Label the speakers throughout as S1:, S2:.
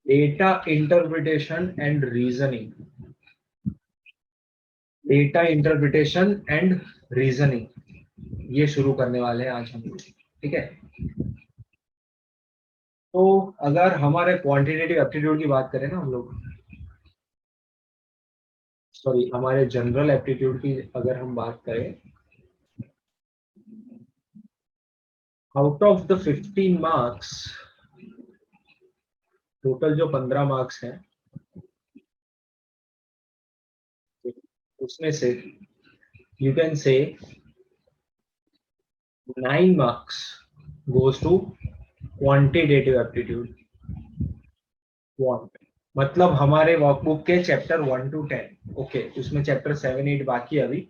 S1: Data interpretation and reasoning, data interpretation and reasoning, ये शुरू करने वाले हैं आज हम लोग, ठीक है। तो अगर हमारे क्वांटिटेटिव एप्टीट्यूड की बात करें ना हम लोग, सॉरी हमारे जनरल एप्टीट्यूड की अगर हम बात करें, out of the 15 marks, total जो 15 मार्क्स हैं उसमें से you can say 9 marks goes to quantitative aptitude. Quant मतलब हमारे वर्कबुक के चैप्टर 1 to 10, ओके, उसमें चैप्टर 7 8 बाकी है अभी,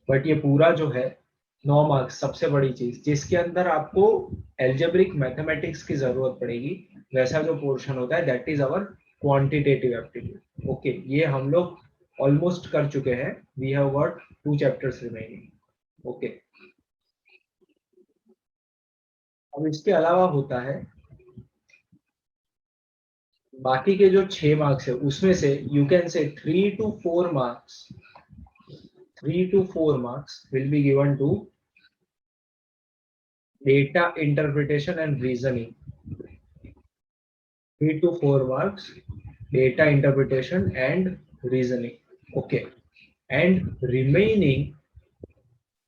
S1: बट ये पूरा जो है 9 मार्क्स, सबसे बड़ी चीज जिसके अंदर आपको एल्जेब्रिक मैथमेटिक्स की जरूरत पड़ेगी, वैसा जो पोर्शन होता है that is our quantitative aptitude. Okay, ये हम लोग ऑलमोस्ट कर चुके हैं, we have got 2 chapters remaining. Okay, अब इसके अलावा होता है बाकी के जो 6 मार्क्स है उसमें से यू कैन से 3 to 4 marks, 3 to 4 marks will be given to data interpretation and reasoning. 3 to 4 marks data interpretation and reasoning, okay, and remaining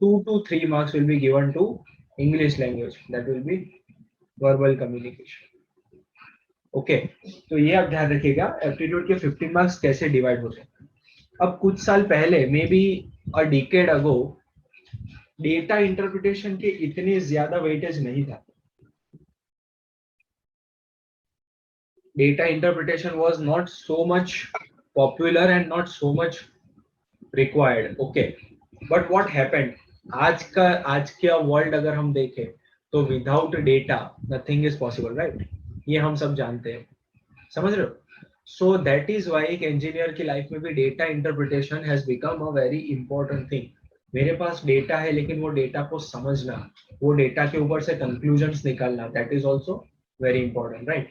S1: 2 to 3 marks will be given to English language, that will be verbal communication। Okay, तो ये आप ध्यान रखिएगा aptitude के 15 marks कैसे divide होते हैं। अब कुछ साल पहले, may be a decade ago, data interpretation के इतने ज्यादा वेटेज नहीं था। Data interpretation was not so much popular and not so much required, okay, but what happened, आज का वर्ल्ड अगर हम देखें तो without data nothing is possible, right, ये हम सब जानते हैं, समझ रहे हो। सो दैट इज वाई एक इंजीनियर की लाइफ में भी data interpretation has become a very important thing. मेरे पास डेटा है लेकिन वो डेटा को समझना, वो डेटा के ऊपर से कंक्लूजन्स निकालना, that is also very important, right.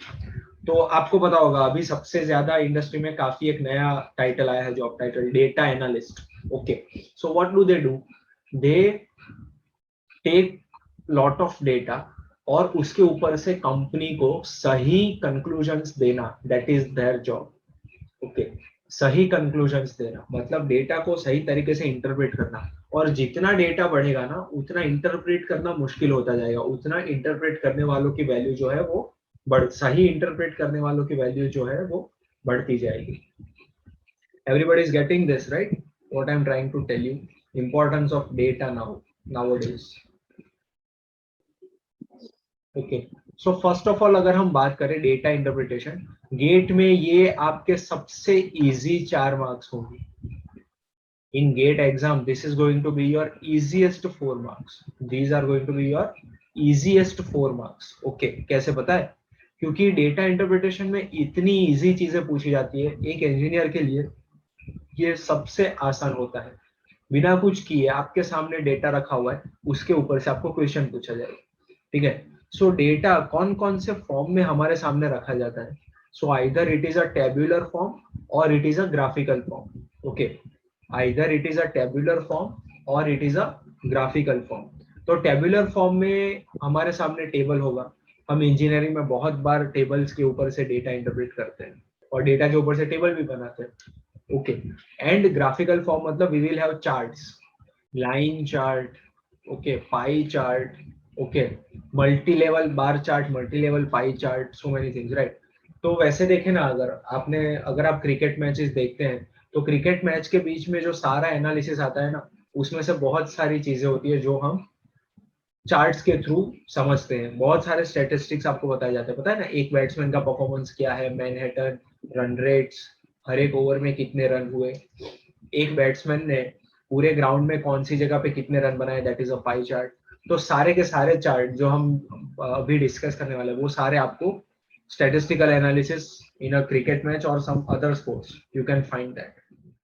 S1: तो आपको पता होगा अभी सबसे ज्यादा इंडस्ट्री में काफी एक नया टाइटल आया है, job title, data analyst. Okay, so what do, they take lot of data और उसके ऊपर से कंपनी को सही कंक्लूजन्स देना, that is their job. Okay, सही कंक्लूजन्स देना मतलब डेटा को सही तरीके से इंटरप्रेट करना, और जितना डेटा बढ़ेगा ना उतना इंटरप्रेट करना मुश्किल होता जाएगा, उतना इंटरप्रेट करने वालों की वैल्यू जो है वो सही इंटरप्रेट करने वालों की वैल्यू जो है वो बढ़ती जाएगी। Everybody is getting this, right? What I'm trying to tell you, importance of data nowadays। Okay, so first of all अगर हम बात करें डेटा इंटरप्रिटेशन, गेट में ये आपके सबसे इजी 4 मार्क्स होंगे। In GATE exam this is going to be your easiest 4 marks, these are going to be your easiest 4 marks. Okay, कैसे पता है? क्योंकि डेटा इंटरप्रिटेशन में इतनी इजी चीजें पूछी जाती है, एक इंजीनियर के लिए ये सबसे आसान होता है। बिना कुछ किए आपके सामने डेटा रखा हुआ है, उसके ऊपर से आपको क्वेश्चन पूछा जाएगा, ठीक है। सो डेटा कौन कौन से फॉर्म में हमारे सामने रखा जाता है? So either it is a tabular form और it is a graphical form. Okay, either it is a tabular form और it is a graphical form. तो टेब्यूलर फॉर्म में हमारे सामने टेबल होगा, हम इंजीनियरिंग में बहुत बार टेबल्स के ऊपर से डेटा इंटरप्रेट करते हैं और डेटा के ऊपर से टेबल भी बनाते हैं। ओके, एंड ग्राफिकल फॉर्म मतलब we will have charts, line chart, okay, pie chart, okay, multi level bar chart, multi level pie chart, so many things, right. तो वैसे देखें ना, अगर आप क्रिकेट मैचेस देखते हैं तो क्रिकेट मैच के बीच में जो सारा एनालिसिस आता है ना, उसमें से बहुत सारी चीजें होती है जो हम चार्ट्स के थ्रू समझते हैं। बहुत सारे स्टैटिस्टिक्स आपको बताए जाते हैं, पता है ना, एक बैट्समैन का परफॉर्मेंस क्या है, मैनहट्टन, रन रेट्स, हर एक ओवर में कितने रन हुए, एक बैट्समैन ने पूरे ग्राउंड में कौन सी जगह पे कितने रन बनाए, that is a pie chart. तो सारे के सारे चार्ट जो हम अभी डिस्कस करने वाले हैं वो सारे आपको statistical analysis in a cricket match और some other sports you can find that.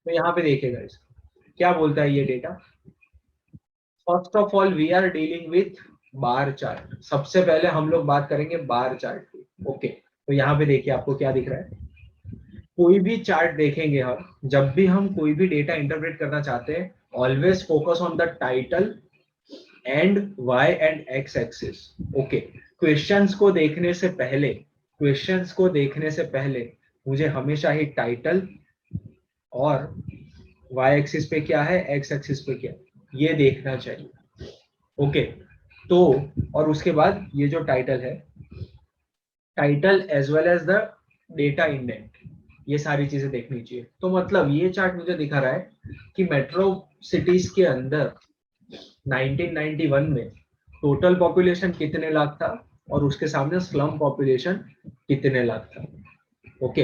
S1: तो यहाँ पे देखिएगा इसका क्या बोलता है ये data. First of all we are dealing with bar chart. सबसे पहले हम लोग बात करेंगे बार चार्ट की। ओके, तो यहाँ पे देखिए आपको क्या दिख रहा है, कोई भी चार्ट देखेंगे हम, जब भी हम कोई भी डेटा इंटरप्रेट करना चाहते हैं, always focus on the title and Y and X axis. Okay, questions को देखने से पहले मुझे हमेशा ही टाइटल और वाई एक्सिस पे क्या है, एक्स एक्सिस पे क्या है, ये देखना चाहिए। ओके, तो और उसके बाद ये जो टाइटल है, title as well as the data indent, ये सारी चीजें देखनी चाहिए। तो मतलब ये चार्ट मुझे दिखा रहा है कि मेट्रो सिटीज के अंदर 1991 में टोटल पॉपुलेशन कितने लाख था और उसके सामने स्लम पॉपुलेशन कितने लाख था। ओके,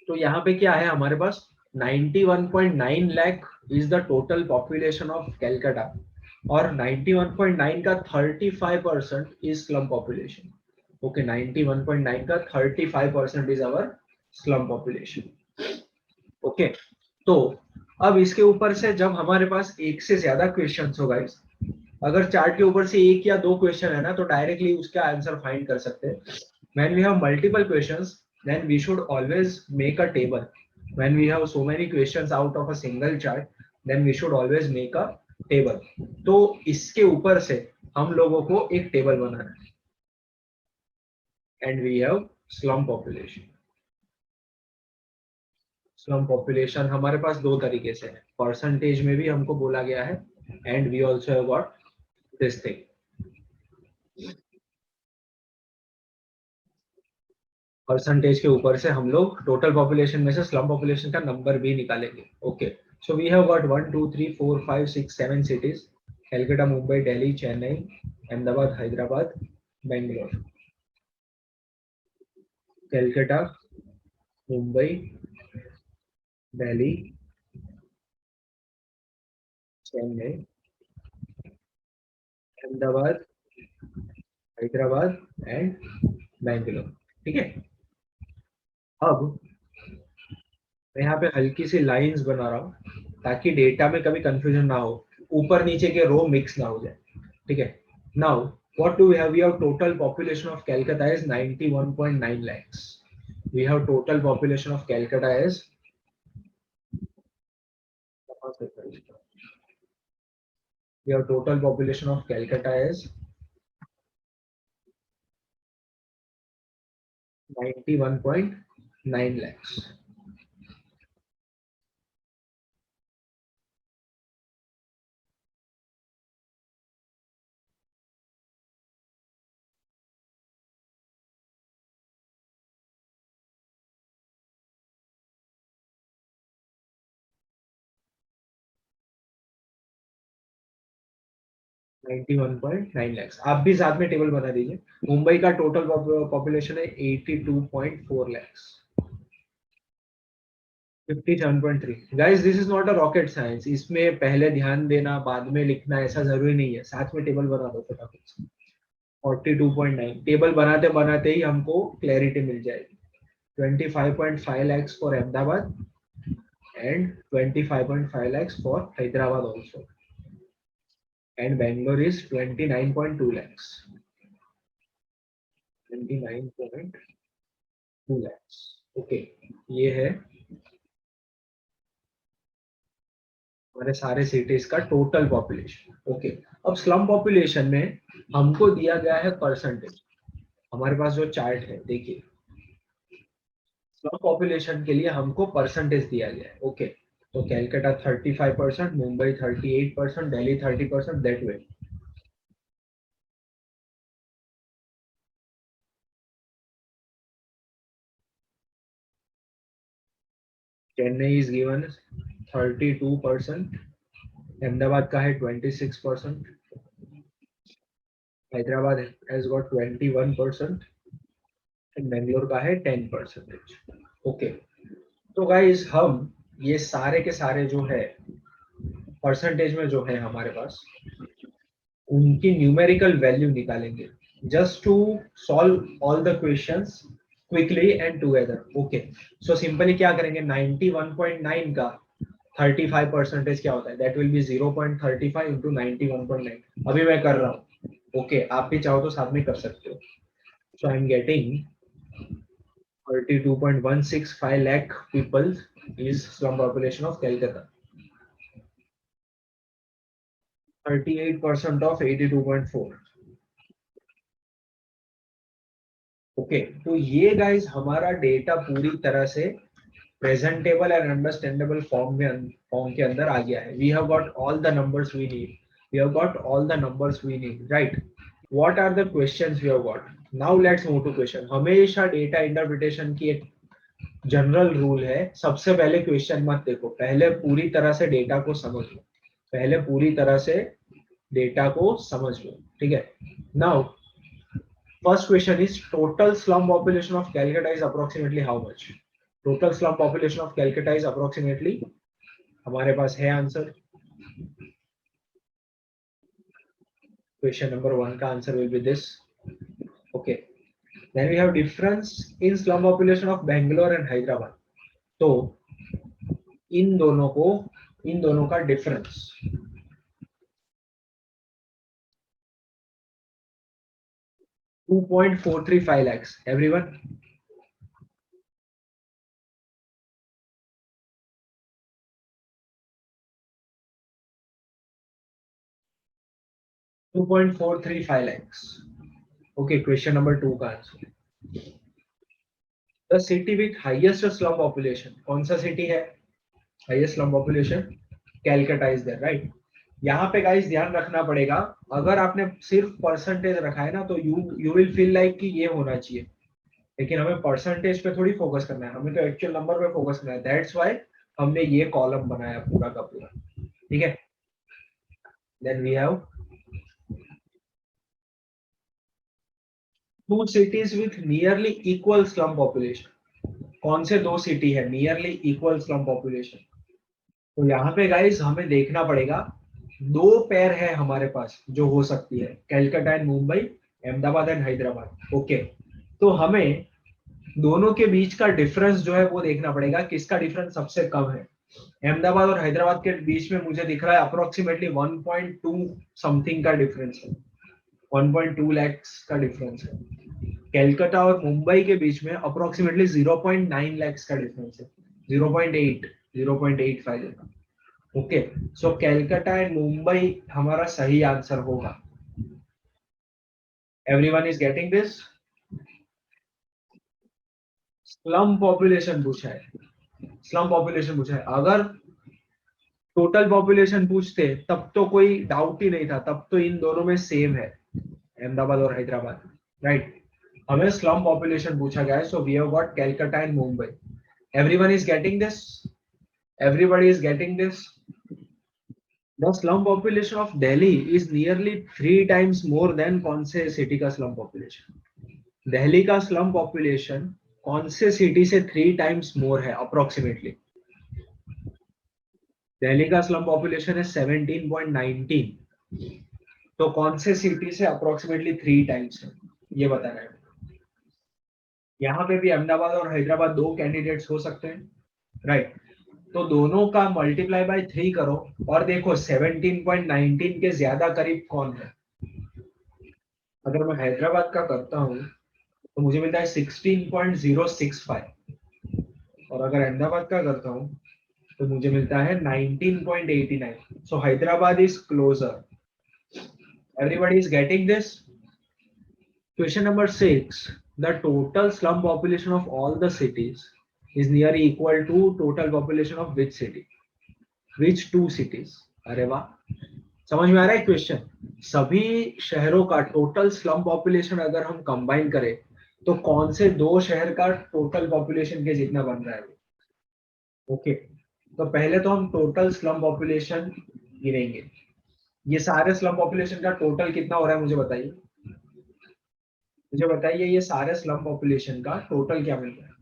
S1: तो यहाँ पे क्या है हमारे पास, 91.9 lakh is the total population of Calcutta और 91.9 का 35% इज स्लम पॉपुलेशन। ओके, 91.9 का 35% is our slum population. Okay, तो अब इसके ऊपर से जब हमारे पास एक से ज्यादा क्वेश्चन हो गाइस, अगर चार्ट के ऊपर से एक या दो क्वेश्चन है ना, तो डायरेक्टली उसका आंसर फाइंड कर सकते हैं। When we have multiple questions, then we should always make a table. When we have so many questions out of a single chart, then we should always make a table. तो इसके ऊपर से हम लोगों को एक टेबल बनाना है। And we have slum population. Slum population हमारे पास दो तरीके से है, परसेंटेज में भी हमको बोला गया है, and we also have got this thing. Percentage के ऊपर से हम लोग टोटल पॉपुलेशन में से स्लम पॉपुलेशन का नंबर भी निकालेंगे। Okay, so we have got 1 2 3 4 5 6 7 cities, Calcutta, Mumbai, Delhi, Chennai, Ahmedabad, Hyderabad, Bangalore. Calcutta, Mumbai, Delhi, Chennai, Ahmedabad, Hyderabad and Bangalore. ठीक है, अब मैं यहाँ पे हल्की सी लाइंस बना रहा हूँ ताकि डेटा में कभी कंफ्यूजन ना हो, ऊपर नीचे के रो मिक्स ना हो जाए। ठीक है, now what do we have? We have total population of Calcutta is 91.9 lakhs. We have total population of Calcutta is total population of Calcutta is 91.9 lakhs. Lakh. आप भी साथ में टेबल बना दीजिए। मुंबई का टोटल पॉपुलेशन है 82.4 lakhs, 57.3। Guys, this is not a rocket science, इसमें पहले ध्यान देना बाद में लिखना ऐसा जरूरी नहीं है, साथ में टेबल बना दो फटाफट से। 42.9 टेबल बनाते बनाते ही हमको क्लैरिटी मिल जाएगी। 25.5 lakhs for Ahmedabad and 25.5 lakhs for Hyderabad also, and Bangalore is 29.2 lakhs, 29.2 lakhs। Okay, ये है हमारे सारे सिटीज का टोटल पॉपुलेशन। ओके, अब स्लम पॉपुलेशन में हमको दिया गया है परसेंटेज। हमारे पास जो चार्ट है देखिए, स्लम पॉपुलेशन के लिए हमको परसेंटेज दिया गया है। ओके, तो Calcutta 35%, Mumbai 38%, Delhi 30%, that way. Chennai is given 32%, Ahmedabad का है 26%, Hyderabad has got 21% and Bangalore का है 10%। ओके, तो गाइस हम ये सारे के सारे जो है परसेंटेज में जो है हमारे पास, उनकी न्यूमेरिकल वैल्यू निकालेंगे just to solve all the questions quickly and together. Okay, so simply क्या करेंगे, 91.9 का 35% क्या होता है, दैट विल बी 0.35 इंटू 91.9। अभी मैं कर रहा हूँ, ओके आप भी चाहो तो साथ में कर सकते हो. So I am getting 32.165 lakh people is slum population of Calcutta. 38% of 82.4. Okay तो ये गाइस हमारा डेटा पूरी तरह से प्रेजेंटेबल एंड अंडरस्टैंडेबल फॉर्म के अंदर आ गया है. We have got all the numbers we need. We have got all the numbers we need, right? What are the questions we have got? Now let's move to question. हमेशा data interpretation की एक general rule है, सबसे पहले question मत देखो, पहले पूरी तरह से डेटा को समझ लो. पहले पूरी तरह से डेटा को समझ लो, ठीक है? Now first question is total slum population of Calcutta is approximately how much? Total slum population of Calcutta is approximately, हमारे पास है आंसर. Question number 1 का answer will be this. Okay. Then we have difference in slum population of Bangalore and Hyderabad. तो इन दोनों का difference 2.435 lakhs. Everyone? 2.435 lakhs. Okay, question number 2 का answer. The city with highest slum population, कौन सा city है highest slum population? Calcutta is there, right? यहाँ पे guys ध्यान रखना पड़ेगा, अगर आपने सिर्फ परसेंटेज रखा है ना तो यू विल फील लाइक कि ये होना चाहिए, लेकिन हमें परसेंटेज पे थोड़ी फोकस करना है, हमें तो एक्चुअल नंबर पे फोकस करना है. दैट्स व्हाई हमने ये कॉलम बनाया पूरा का पूरा, ठीक है? Then we have two cities with nearly equal slum population. कौन से दो सिटी है नियरली इक्वल स्लम पॉपुलेशन? तो यहाँ पे गाइस हमें देखना पड़ेगा, दो पेयर है हमारे पास जो हो सकती है, Calcutta and Mumbai, Ahmedabad and Hyderabad. Okay तो हमें दोनों के बीच का डिफरेंस जो है वो देखना पड़ेगा, किसका डिफरेंस सबसे कम है. अहमदाबाद और हैदराबाद के बीच में मुझे दिख रहा है अप्रोक्सीमेटली 1.2 समथिंग का डिफरेंस है, 1.2 लैक्स का डिफरेंस है. कैलकाटा और मुंबई के बीच में अप्रोक्सीमेटली 0.9 लैक्स का डिफरेंस है, 0.8, 0.85. Okay so Calcutta and Mumbai हमारा सही आंसर होगा. Everyone is getting this? Slum population पूछा है, स्लम पॉपुलेशन पूछा है. अगर टोटल पॉपुलेशन पूछते तब तो कोई डाउट ही नहीं था, तब तो इन दोनों में सेम है, अहमदाबाद और हैदराबाद, राइट? हमें स्लम पॉपुलेशन पूछा गया है, so we have got Calcutta and Mumbai. Everyone is getting this? Everybody is getting this? The slum population of Delhi is nearly 3 times more than कौन से सिटी का स्लम पॉपुलेशन? दिल्ली का स्लम पॉपुलेशन कौन से सिटी से 3 times मोर है अप्रोक्सीमेटली? दिल्ली का slum population है 17.19, तो कौन से सिटी से अप्रोक्सीमेटली 3 times है, ये बताना है. यहाँ पे भी अहमदाबाद और हैदराबाद दो कैंडिडेट्स हो सकते हैं, राइट? तो दोनों का मल्टीप्लाई बाय 3 करो और देखो 17.19 के ज्यादा करीब कौन है. अगर मैं हैदराबाद का करता हूँ तो मुझे मिलता है 16.065, और अगर अहमदाबाद का करता हूँ तो मुझे मिलता है 19.89. So Hyderabad is closer. Everybody is getting this? Question number 6. The total slum population of all the cities is nearly equal to total population of which city? Which two cities? अरे वाह, समझ में आ रहा है क्वेश्चन? सभी शहरों का टोटल स्लम पॉपुलेशन अगर हम कंबाइन करें तो कौन से दो शहर का टोटल पॉपुलेशन के जितना बन रहा है? ओके तो पहले तो हम टोटल स्लम पॉपुलेशन गिनेंगे. ये सारे स्लम पॉपुलेशन का टोटल कितना हो रहा है मुझे बताइए, मुझे बताइए ये सारे स्लम पॉपुलेशन का टोटल क्या मिल रहा है?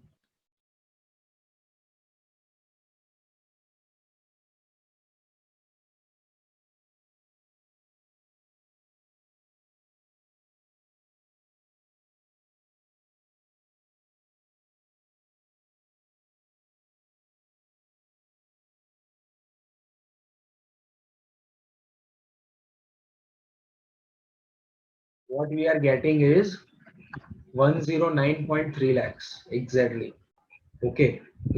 S1: what we are getting is 109.3 lakhs exactly. Okay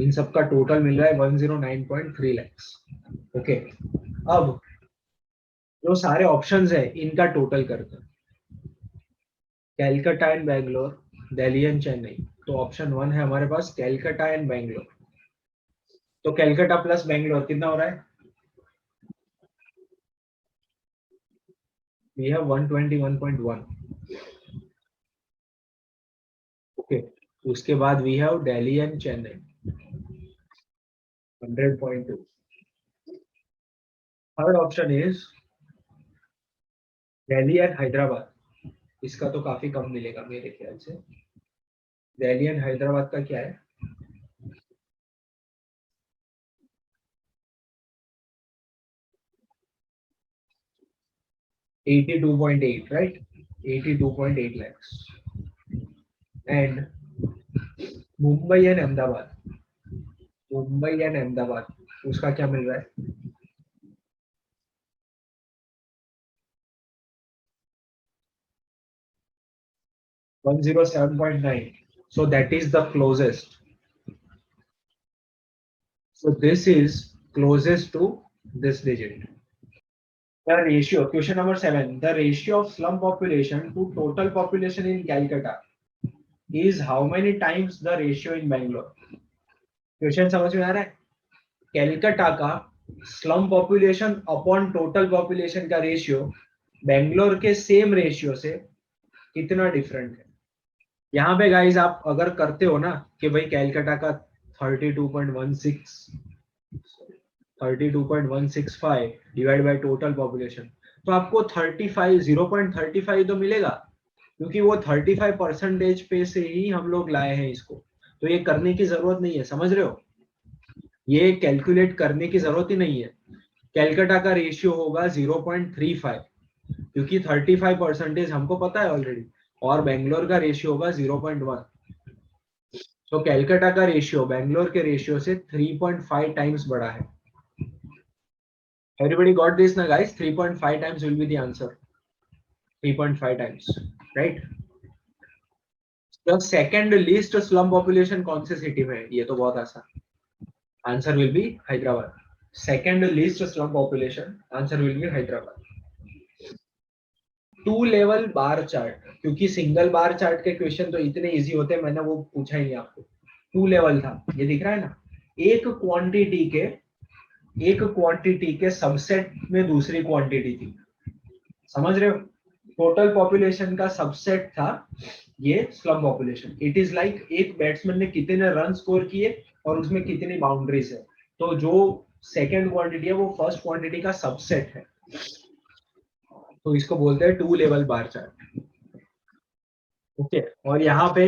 S1: in सब का टोटल मिल रहा है 109.3 lakhs. ओके अब जो सारे ऑप्शंस है इनका टोटल करते हैं. Calcutta and Bangalore, Delhi and Chennai. तो ऑप्शन 1 है हमारे पास कैलकाटा एंड बैंगलोर. तो कैलकाटा प्लस बैंगलोर कितना हो रहा है? We have 121.1. ओके उसके बाद we have Delhi and Chennai 100.2. Third option is Delhi and Hyderabad. इसका तो काफी कम मिलेगा मेरे ख्याल से. दिल्ली एंड हैदराबाद का क्या है? $82.8, right? 82.8 lakhs. And Mumbai and Ahmedabad, Mumbai and Ahmedabad उसका क्या मिल रहा है? $107.9. So that is the closest. So this is closest to this digit. The ratio, question number 7. The ratio of slum population to total population in Calcutta is how many times the ratio in Bangalore? Question समझ में आ रहा है? कैलकाटा का slum population upon total population का ratio Bangalore के same ratio से कितना different है. यहाँ पे गाइस आप अगर करते हो ना कि भाई कैलकाटा का 32.165 डिवाइड बाय टोटल पॉपुलेशन, तो आपको 0.35 तो मिलेगा, क्योंकि वो 35% पे से ही हम लोग लाए हैं इसको. तो ये करने की जरूरत नहीं है, समझ रहे हो? ये कैलकुलेट करने की जरूरत ही नहीं है. कैलकाटा का रेशियो होगा 0.35, क्योंकि 35% हमको पता है ऑलरेडी, और बेंगलोर का रेशियो होगा 0.1. तो कैलकाटा का रेशियो बेंगलोर के रेशियो से 3.5 टाइम्स बड़ा है. Everybody got this ना guys? 3.5 times will be the answer. 3.5 times, right? The second least slum population कौन से सिटी में है? ये तो बहुत आसान. Answer will be Hyderabad. Second least slum population, answer will be Hyderabad. 2 level bar chart, क्योंकि सिंगल बार चार्ट के क्वेश्चन तो इतने इजी होते हैं, मैंने वो पूछा ही नहीं आपको. 2 लेवल था, ये दिख रहा है ना? एक क्वांटिटी के सबसेट में दूसरी क्वांटिटी थी, समझ रहे हो? टोटल पॉपुलेशन का सबसेट था ये slum population. It is like एक बैट्समैन ने कितने रन स्कोर किए और उसमें कितनी बाउंड्रीज है, तो जो सेकंड क्वांटिटी है वो फर्स्ट क्वांटिटी का सबसेट है. तो इसको बोलते हैं 2 लेवल बार चार्ट. ओके और यहाँ पे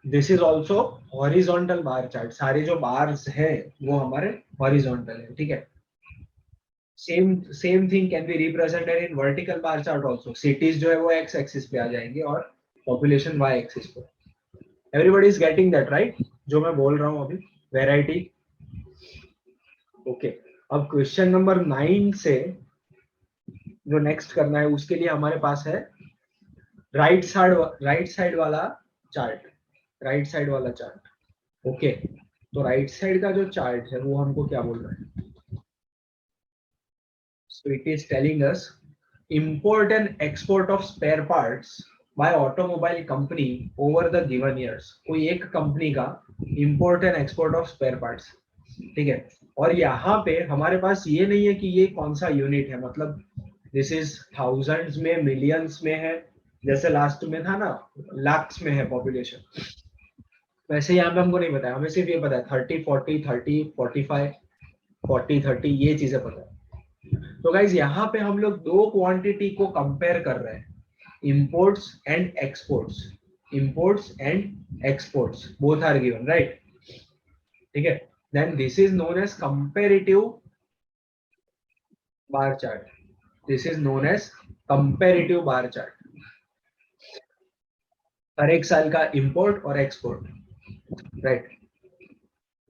S1: this is also horizontal bar chart. सारे जो बार्स है वो हमारे हॉरिजॉन्टल है, ठीक है? Same thing can be represented in vertical bar chart also. Cities जो है वो एक्स एक्सिस पे आ जाएंगे और पॉपुलेशन वाई एक्सिस पे. Everybody is getting that, right? जो मैं बोल रहा हूँ अभी वेराइटी. ओके अब क्वेश्चन नंबर 9 से जो नेक्स्ट करना है उसके लिए हमारे पास है राइट साइड वाला चार्ट. राइट साइड वाला चार्ट. ओके तो राइट साइड का जो चार्ट है वो हमको क्या बोल रहा है? So it is telling us import and export of spare parts by automobile company over the given years. कोई एक कंपनी का import and export of spare parts, ठीक है? और यहाँ पे हमारे पास ये नहीं है कि ये कौन सा यूनिट है, मतलब दिस इज थाउजेंड्स में, मिलियंस में है, जैसे लास्ट में था ना लाख्स में है पॉपुलेशन, वैसे यहाँ पे हमको नहीं पता है. हमें सिर्फ ये पता है 30 40 30 45 40 30 ये चीजें पता है. तो गाइज यहाँ पे हम लोग दो क्वांटिटी को कंपेयर कर रहे हैं, imports and exports. Imports and exports both are given, right? ठीक है. Then this is known as comparative bar chart. This is known as comparative bar chart. हर एक साल का इंपोर्ट और एक्सपोर्ट, राइट?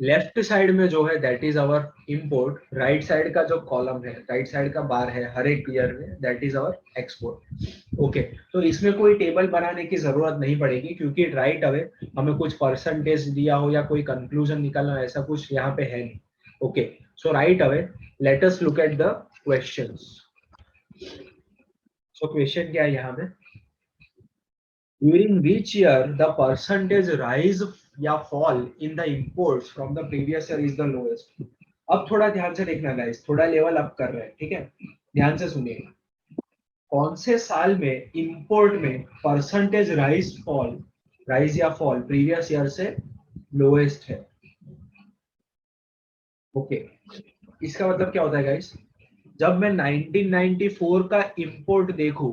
S1: लेफ्ट साइड में जो है that is our import, right side का जो कॉलम है, राइट साइड का बार है हर एक ईयर में, that is our export. Okay, तो इसमें कोई टेबल बनाने की जरूरत नहीं पड़ेगी क्योंकि राइट अवे हमें कुछ परसेंटेज दिया हो या कोई कंक्लूजन निकालना ऐसा कुछ यहाँ पे है नहीं। Okay, so right away let us look at the questions. So question क्या है यहाँ पे, during which year the percentage rise या fall in the imports from the previous year is the lowest. अब थोड़ा ध्यान से देखना गाइस, थोड़ा लेवल अप कर रहे हैं, ठीक है, ध्यान से सुनिएगा। कौन से साल में इंपोर्ट में परसेंटेज राइज या फॉल प्रीवियस ईयर से लोएस्ट है। ओके, इसका मतलब क्या होता है गाइस, जब मैं 1994 का इंपोर्ट देखूं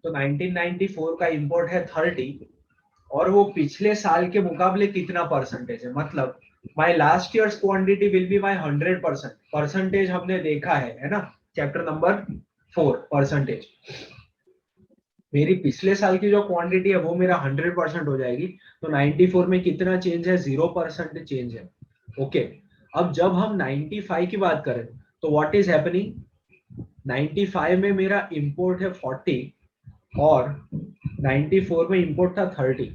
S1: तो 1994 का इंपोर्ट है 30 और वो पिछले साल के मुकाबले कितना परसेंटेज है, मतलब my last years quantity will be my 100%। Percentage हमने देखा है ना, चैप्टर नंबर 4 परसेंटेज। मेरी पिछले साल की जो क्वांटिटी है वो मेरा 100% हो जाएगी, तो 94 में कितना चेंज है, 0% चेंज है। ओके, अब जब हम 95 की बात करें तो व्हाट इज हैपनिंग, 95 में मेरा इंपोर्ट है 40 और 94 में इंपोर्ट था 30,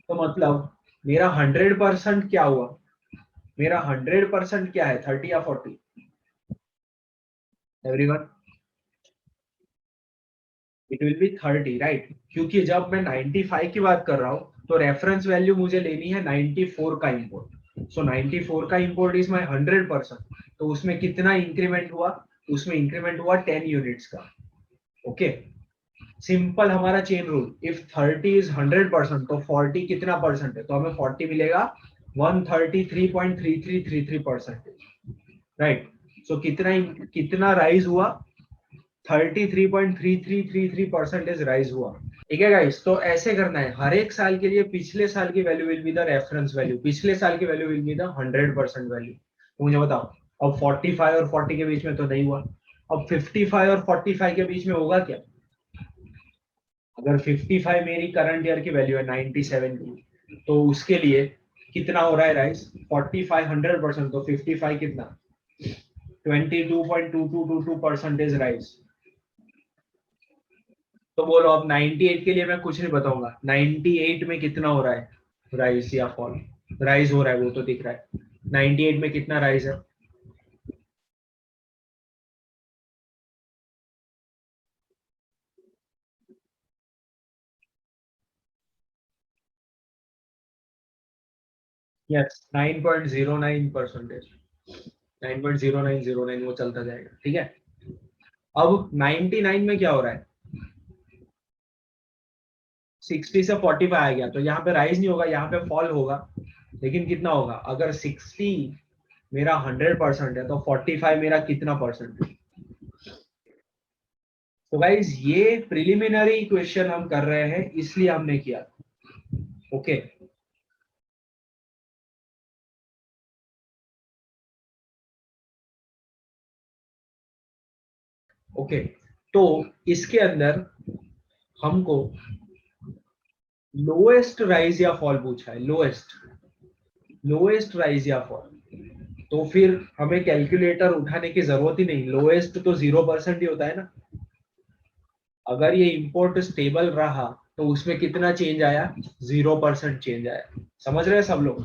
S1: तो मतलब मेरा 100% क्या हुआ, मेरा 100% क्या है, 30 या 40 everyone, it will be 30 right, क्योंकि जब मैं 95 की बात कर रहा हूं तो रेफरेंस वैल्यू मुझे लेनी है 94 का इंपोर्ट। सो 94 का इंपोर्ट इज माई 100%, तो उसमें कितना इंक्रीमेंट हुआ, उसमें इंक्रीमेंट हुआ 10 यूनिट्स का। ओके, सिंपल हमारा चेन रूल, इफ 30 इज 100% तो 40 कितना परसेंट है, तो हमें 40 मिलेगा 133.3333% राइट। सो कितना राइज हुआ, 33.3333% राइज हुआ। ठीक है गाइस, तो ऐसे करना है हर एक साल के लिए, पिछले साल की value will be the reference value, पिछले साल की value will be the 100% value. तो मुझे बताओ, अब 45 और 40 के बीच में तो नहीं हुआ, अब 55 और 45 के बीच में होगा क्या, अगर 55 मेरी करंट ईयर की वैल्यू है 97 की, तो उसके लिए कितना हो रहा है राइज, 45 100%, तो 55 कितना, 22.2222% राइज। तो बोलो अब 98 के लिए मैं कुछ नहीं बताऊंगा, 98 में कितना हो रहा है राइज या फॉल, राइज हो रहा है वो तो दिख रहा है, 98 में कितना राइज है, यस 9.09%, 9.0909 वो चलता जाएगा, ठीक है। अब 99 में क्या हो रहा है, 60 से 45 आ गया, तो यहाँ पे राइज नहीं होगा, यहाँ पे फॉल होगा, लेकिन कितना होगा, अगर 60 मेरा 100% है तो 45 मेरा कितना परसेंट है। तो गाइज ये प्रिलिमिनरी क्वेश्चन हम कर रहे हैं इसलिए हमने किया। ओके, ओके, तो इसके अंदर हमको लोएस्ट राइज या फॉल पूछा है, लोएस्ट राइज या फॉल, तो फिर हमें कैलकुलेटर उठाने की जरूरत ही नहीं, लोएस्ट तो 0% ही होता है ना। अगर ये इंपोर्ट स्टेबल रहा तो उसमें कितना चेंज आया, 0% चेंज आया, समझ रहे हैं सब लोग,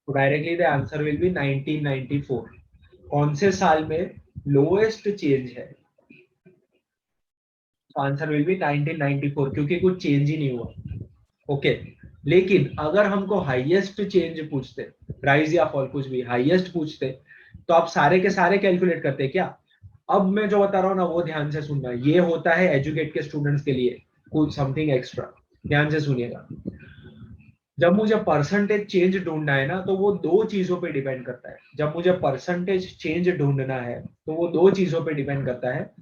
S1: तो directly the answer will be 1994। कौन से साल में लोएस्ट चेंज है, तो आंसर विल बी 1994 क्योंकि कुछ चेंज ही नहीं हुआ। ओके, लेकिन अगर हमको हाईएस्ट चेंज पूछते, राइज या फॉल कुछ भी हाईएस्ट पूछते, तो आप सारे के सारे कैलकुलेट करते क्या। अब मैं जो बता रहा हूँ ना वो ध्यान से सुनना, ये होता है एजुकेट के स्टूडेंट्स के लिए कुछ समथिंग एक्स्ट्रा, ध्यान से सुनिएगा। जब मुझे परसेंटेज चेंज ढूंढना है ना तो वो दो चीजों पे डिपेंड करता है, जब मुझे परसेंटेज चेंज ढूंढना है तो वो दो चीजों पे डिपेंड करता है,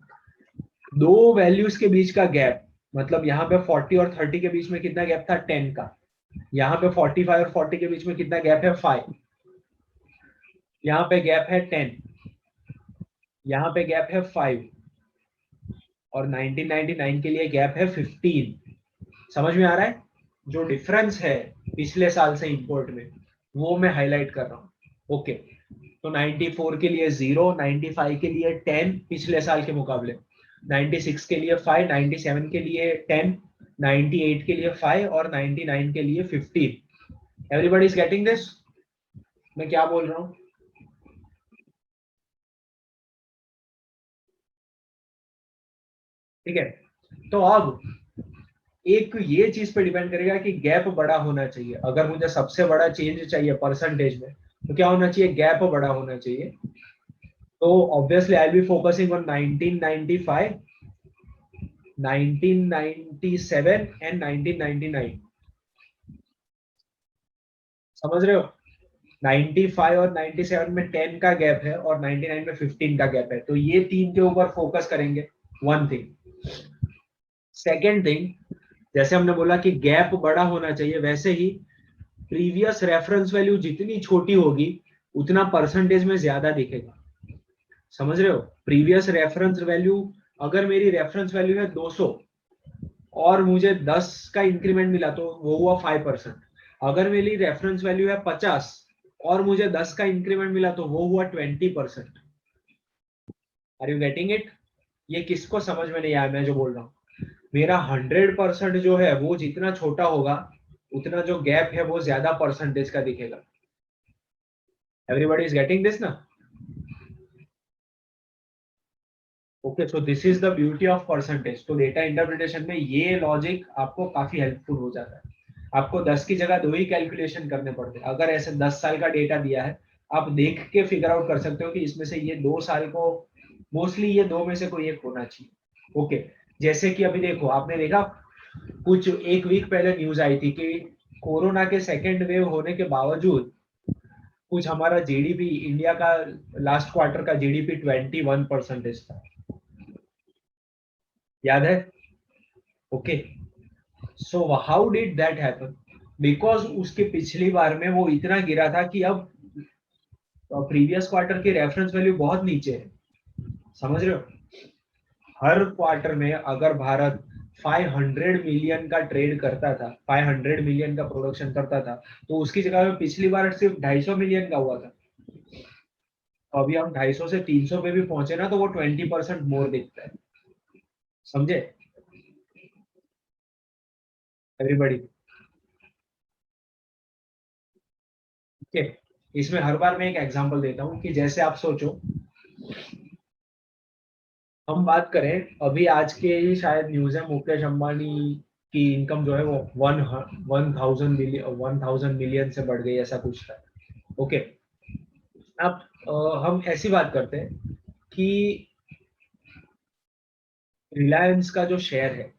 S1: दो वैल्यूज के बीच का गैप, मतलब यहाँ पे 40 और 30 के बीच में कितना गैप था, 10 का, यहाँ पे 45 और 40 के बीच में कितना गैप है, 5, यहाँ पे गैप है 10, यहाँ पे गैप है 5, और 1999 के लिए गैप है 15। समझ में आ रहा है, जो डिफरेंस है पिछले साल से इंपोर्ट में, वो मैं हाईलाइट कर रहा हूँ। ओके, तो 94 के लिए 0, 95 के लिए 10 पिछले साल के मुकाबले, 96 के लिए 5, 97 के लिए 10, 98 के लिए 5 और 99 के लिए 15। Everybody is getting this? मैं क्या बोल रहा हूँ? ठीक है, तो अब एक ये चीज पे डिपेंड करेगा कि गैप बड़ा होना चाहिए। अगर मुझे सबसे बड़ा चेंज चाहिए परसेंटेज में, तो क्या होना चाहिए? गैप बड़ा होना चाहिए। तो obviously I be focusing on 1995, 1997 and 1999। समझ रहे हो? 95 और 97 में 10 का गैप है और 99 में 15 का गैप है, तो ये तीन के ऊपर फोकस करेंगे। One thing. सेकेंड थिंग, जैसे हमने बोला कि गैप बड़ा होना चाहिए, वैसे ही प्रीवियस रेफरेंस वैल्यू जितनी छोटी होगी उतना परसेंटेज में ज्यादा दिखेगा। समझ रहे हो? प्रीवियस रेफरेंस वैल्यू, अगर मेरी रेफरेंस वैल्यू है 200 और मुझे 10 का इंक्रीमेंट मिला तो वो हुआ 5%। अगर मेरी रेफरेंस वैल्यू है 50 और मुझे 10 का इंक्रीमेंट मिला तो वो हुआ 20%। Are you getting it? ये किसको समझ में नहीं आया मैं जो बोल रहा हूँ? मेरा 100% जो है वो जितना छोटा होगा उतना जो गैप है वो ज्यादा परसेंटेज का दिखेगा। एवरीबॉडी इज गेटिंग दिस ना? Okay, so this is the beauty of percentage. तो डेटा इंटरप्रिटेशन में ये लॉजिक आपको काफी हेल्पफुल हो जाता है। आपको 10 की जगह 2 ही कैलकुलेशन करने पड़ते हैं। अगर ऐसे 10 साल का डेटा दिया है, आप देख के फिगर आउट कर सकते हो कि इसमें से ये 2 साल को, मोस्टली ये दो में से कोई एक होना चाहिए। ओके, जैसे कि अभी देखो, आपने देखा कुछ एक वीक पहले न्यूज आई थी कि कोरोना के सेकेंड वेव होने के बावजूद कुछ हमारा जीडीपी, इंडिया का लास्ट क्वार्टर का जीडीपी 21% था। याद है? Okay, so how did that happen? Because उसके पिछली बार में वो इतना गिरा था कि अब प्रीवियस क्वार्टर की रेफरेंस वैल्यू बहुत नीचे है। समझ रहे हो? हर क्वार्टर में अगर भारत 500 मिलियन का ट्रेड करता था, 500 मिलियन का प्रोडक्शन करता था, तो उसकी जगह में पिछली बार सिर्फ 250 मिलियन का हुआ था। तो अभी हम 250 से 300 पे भी पहुंचे ना, तो वो 20% मोर दिखता है। समझे एवरीबडी? ओके, इसमें हर बार मैं एक एग्जांपल देता हूँ कि जैसे आप सोचो, हम बात करें अभी आज के ही शायद न्यूज है, मुकेश अंबानी की इनकम जो है वो 1,000 मिलियन से बढ़ गई, ऐसा कुछ था। ओके, अब हम ऐसी बात करते हैं कि रिलायंस का जो शेयर है,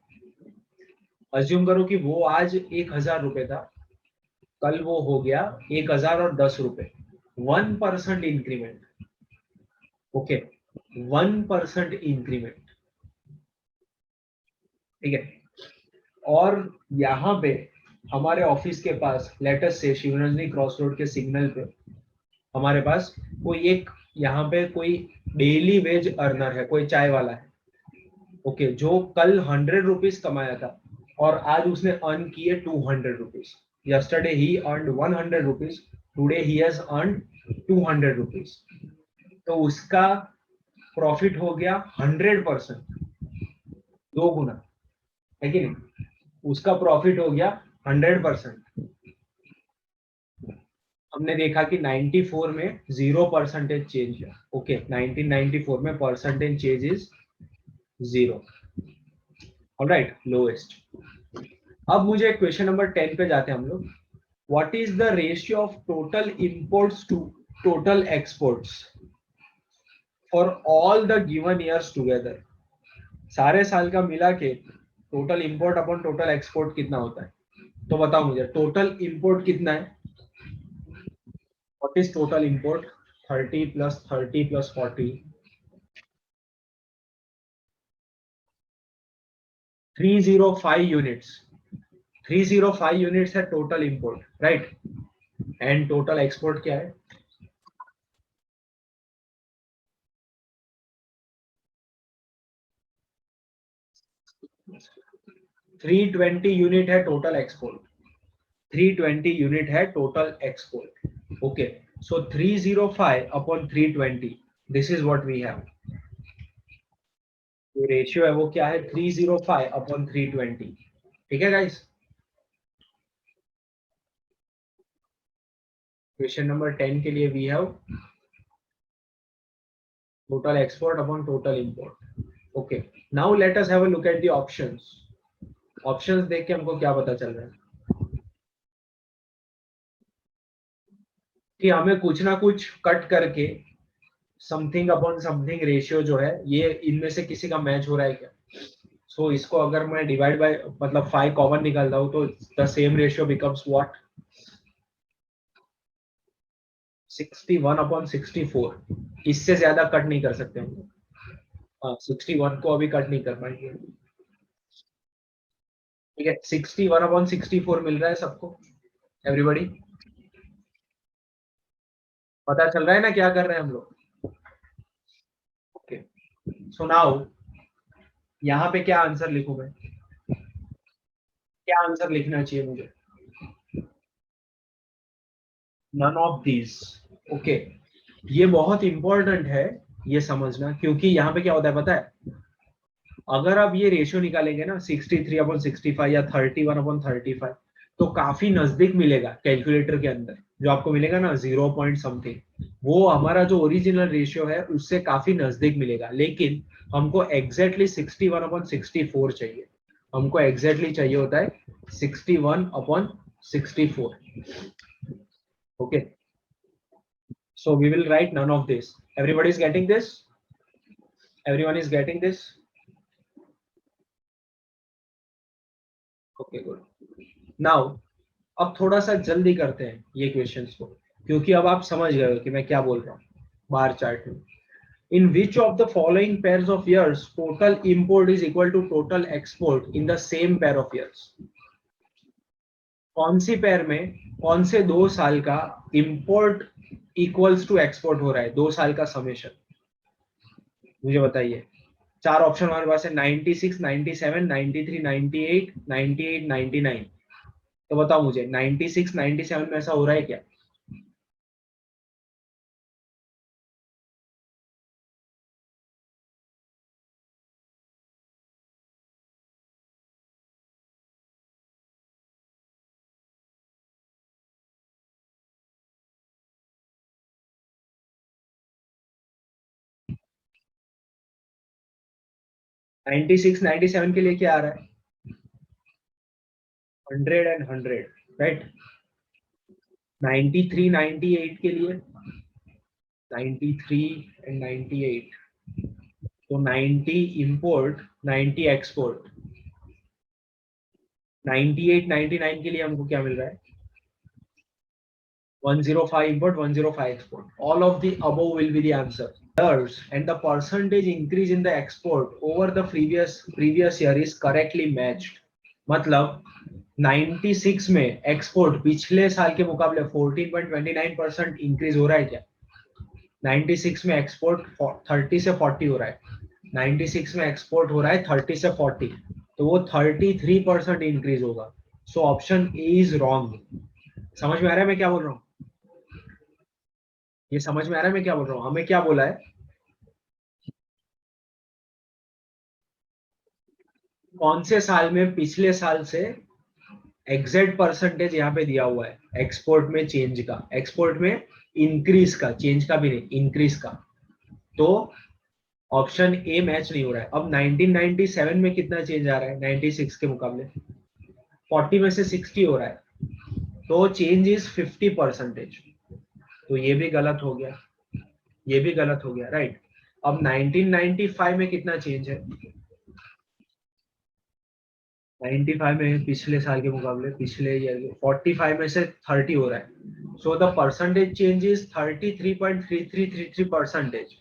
S1: अज्यूम करो कि वो आज 1,000 रुपए था, कल वो हो गया 1,010 रुपए। 1% इंक्रीमेंट। Okay, 1% increment. ठीक है, और यहाँ पे हमारे ऑफिस के पास, लेटेस्ट से शिवरंजनी क्रॉस रोड के सिग्नल पे हमारे पास कोई एक, यहाँ पे कोई डेली वेज अर्नर है, कोई चाय वाला है। ओके, जो कल 100 रुपीज कमाया था और आज उसने अर्न किए 200 rupees. Yesterday he earn 100 rupees, today he has earn 200 rupees. तो उसका प्रॉफिट हो गया 100%, दो गुना, है कि नहीं? उसका प्रॉफिट हो गया 100%। हमने देखा कि 94 में 0% चेंज है। ओके, 1994 में percentage change is 0। Alright, lowest. अब मुझे क्वेश्चन नंबर 10 पे जाते हैं हम लोग। What is the ratio of total imports to total exports for all the given years together? सारे साल का मिला के total import upon total export कितना होता है? तो बताओ मुझे, टोटल इंपोर्ट कितना है? What is total import? 30 plus 30 plus 40, 305 units. 305 units है total import, right? And total export क्या है? 320 यूनिट है टोटल एक्सपोर्ट। 320 यूनिट है total export. Okay, so 305 upon 320, this is what we have. जो रेशियो है वो क्या है, 305 अपॉन 320। ठीक है गाइस, क्वेश्चन नंबर 10 के लिए we have total export upon total import. Okay, now let us have a look at the options. Options देख के हमको क्या पता चल रहा है कि हमें कुछ ना कुछ कट करके समथिंग अपॉन समथिंग रेशियो जो है ये इनमें से किसी का मैच हो रहा है क्या। सो इसको अगर मैं डिवाइड बाय मतलब 5 कॉमन निकालता हूं तो the same ratio becomes what, 61 upon 64। इससे ज्यादा कट नहीं कर सकते हम। हाँ, 61 को अभी कट नहीं कर पाएंगे। ठीक है, 61 अपॉन 64 मिल रहा है सबको, एवरीबॉडी पता चल रहा है ना क्या कर रहे हैं हम लोग। ओके, सो नाउ यहाँ पे क्या आंसर लिखूं मैं, क्या आंसर लिखना चाहिए मुझे, नन ऑफ दीज। ओके, ये बहुत इंपॉर्टेंट है ये समझना, क्योंकि यहाँ पे क्या होता है पता है, अगर आप ये रेशियो निकालेंगे ना 63 अपॉन 65 या 31 अपॉन 35, तो काफी नजदीक मिलेगा कैलकुलेटर के अंदर। जो आपको मिलेगा ना 0 पॉइंट समथिंग, वो हमारा जो ओरिजिनल रेशियो है उससे काफी नजदीक मिलेगा। लेकिन हमको एग्जैक्टली 61 अपॉन 64 चाहिए, हमको एग्जैक्टली चाहिए होता है 61 upon 64। Okay, so we will write none of this. Everybody is getting this, everyone is getting this. Okay, good. Now अब थोड़ा सा जल्दी करते हैं ये क्वेश्चंस को, क्योंकि अब आप समझ गए हो कि मैं क्या बोल रहा हूँ बार चार्ट में। In which of the following pairs of years total import is equal to total export in the same pair of years? कौन सी पेयर में कौन से 2 साल का इंपोर्ट इक्वल्स टू एक्सपोर्ट हो रहा है, 2 साल का समेशन, मुझे बताइए। 4 ऑप्शन हमारे पास है, 96, 97, 93, 98, 98, 99। तो बताओ मुझे 96, 97 में ऐसा हो रहा है क्या। नाइनटी सिक्स 97 के लिए क्या आ रहा है, 100 एंड 100, राइट। 93 98 के लिए 93 एंड 98, तो 90 इंपोर्ट 90 एक्सपोर्ट। 98 99 के लिए हमको क्या मिल रहा है, 105 import 105 export. All of the above will be the answer. And the percentage increase in the export over the previous year is correctly matched. मतलब 96 में एक्सपोर्ट पिछले साल के मुकाबले 14.29% इंक्रीज हो रहा है क्या। 96 में एक्सपोर्ट 30 से 40 हो रहा है, 96 में एक्सपोर्ट हो रहा है 30 से 40, तो वो 33% इंक्रीज होगा। So option A is wrong. समझ में आ रहा है मैं क्या बोल रहा हूँ, ये समझ में आ रहा है मैं क्या बोल रहा हूँ। हमें क्या बोला है, कौन से साल में पिछले साल से एग्जैक्ट परसेंटेज यहाँ पे दिया हुआ है एक्सपोर्ट में चेंज का, एक्सपोर्ट में इंक्रीज का, चेंज का भी नहीं इंक्रीज का। तो ऑप्शन ए मैच नहीं हो रहा है। अब 1997 में कितना चेंज आ रहा है 96 के मुकाबले, 40 में से 60 हो रहा है, तो चेंज इज 50%। तो ये भी गलत हो गया, ये भी गलत हो गया, राइट। अब 1995 में कितना चेंज है, 95 में पिछले साल के मुकाबले पिछले ईयर 45 में से 30 हो रहा है। So the percentage change is 33.3333%।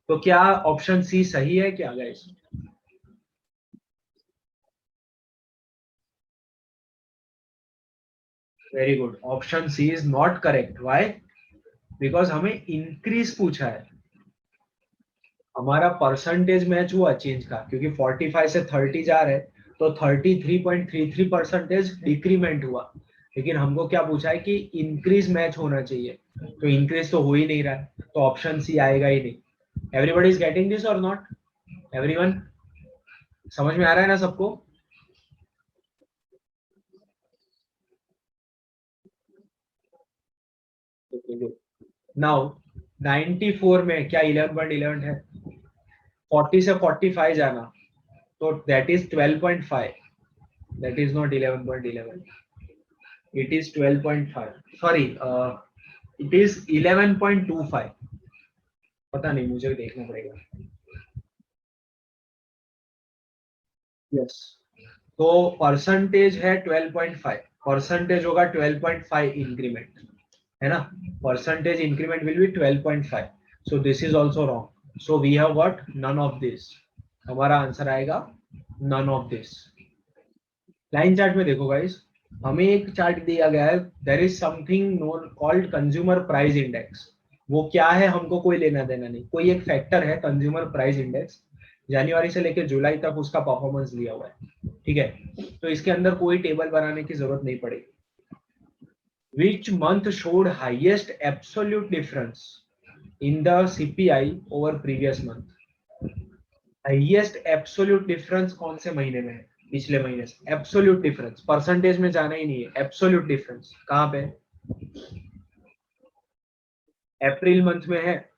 S1: तो क्या ऑप्शन सी सही है क्या गाइस। Very good, option C is not correct. Why, because हमें इंक्रीज पूछा है, हमारा परसेंटेज मैच हुआ चेंज का, क्योंकि 45 से 30 जा रहे हैं तो 33.33% डिक्रीमेंट हुआ। लेकिन हमको क्या पूछा है कि इंक्रीज मैच होना चाहिए, तो इंक्रीज तो हो ही नहीं रहा है, तो ऑप्शन सी आएगा ही नहीं। एवरीबॉडी इज गेटिंग दिस और नॉट? एवरीवन समझ में आ रहा है ना सबको? नाउ 94 में क्या 11.11 है? 40 से 45 जाना, तो that is 12.5, that is not 11.11, it is 12.5, sorry it is 11.25, पता नहीं, मुझे देखना पड़ेगा। यस, तो परसेंटेज है 12.5, परसेंटेज होगा 12.5 इंक्रीमेंट, है ना? Percentage increment will be 12.5, so this is also wrong, so we have what, none of this, हमारा आंसर आएगा none of this. Line chart में देखो गाइस, हमें एक चार्ट दिया गया है, there is something known called consumer price index. वो क्या है हमको कोई लेना देना नहीं, कोई एक फैक्टर है कंज्यूमर प्राइस इंडेक्स, जनवरी से लेकर जुलाई तक उसका परफॉर्मेंस दिया हुआ है, ठीक है? तो इसके अंदर कोई टेबल बनाने की जरूरत नहीं पड़ेगी। Which month showed highest absolute difference in the CPI over previous month? Highest absolute difference कौन से महीने में है? पिछले महीने से। एब्सोल्यूट डिफरेंस, परसेंटेज में जाना ही नहीं है, एब्सोल्यूट डिफरेंस कहां पे? अप्रैल मंथ में है,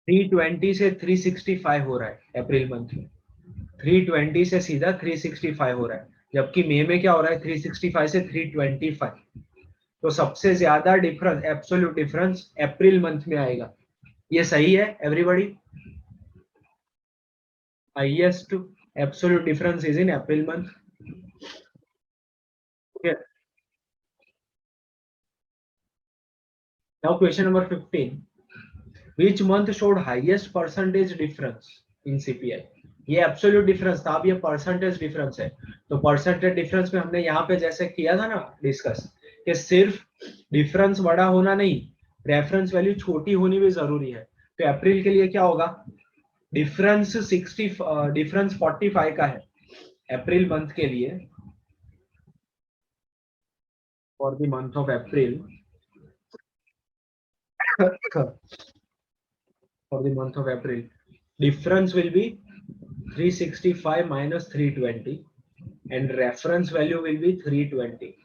S1: 320 से 365 हो रहा है अप्रैल मंथ में, 320 से सीधा 365 हो रहा है, जबकि मई में क्या हो रहा है, 365 से 325। तो सबसे ज्यादा difference, absolute difference April month में आएगा, ये सही है everybody? Highest absolute difference is in April month. Okay, now question number 15, which month showed highest percentage difference in CPI? ये एब्सोल्यूट डिफरेंस था, अब ये परसेंटेज डिफरेंस है। तो परसेंटेज डिफरेंस में हमने यहाँ पे जैसे किया था ना डिस्कस, कि सिर्फ डिफरेंस बड़ा होना नहीं, रेफरेंस वैल्यू छोटी होनी भी जरूरी है। तो अप्रैल के लिए क्या होगा, डिफरेंस 45 का है अप्रैल मंथ के लिए, for the month of April, for the month of April, difference will be 365 minus 320 and reference value will be 320.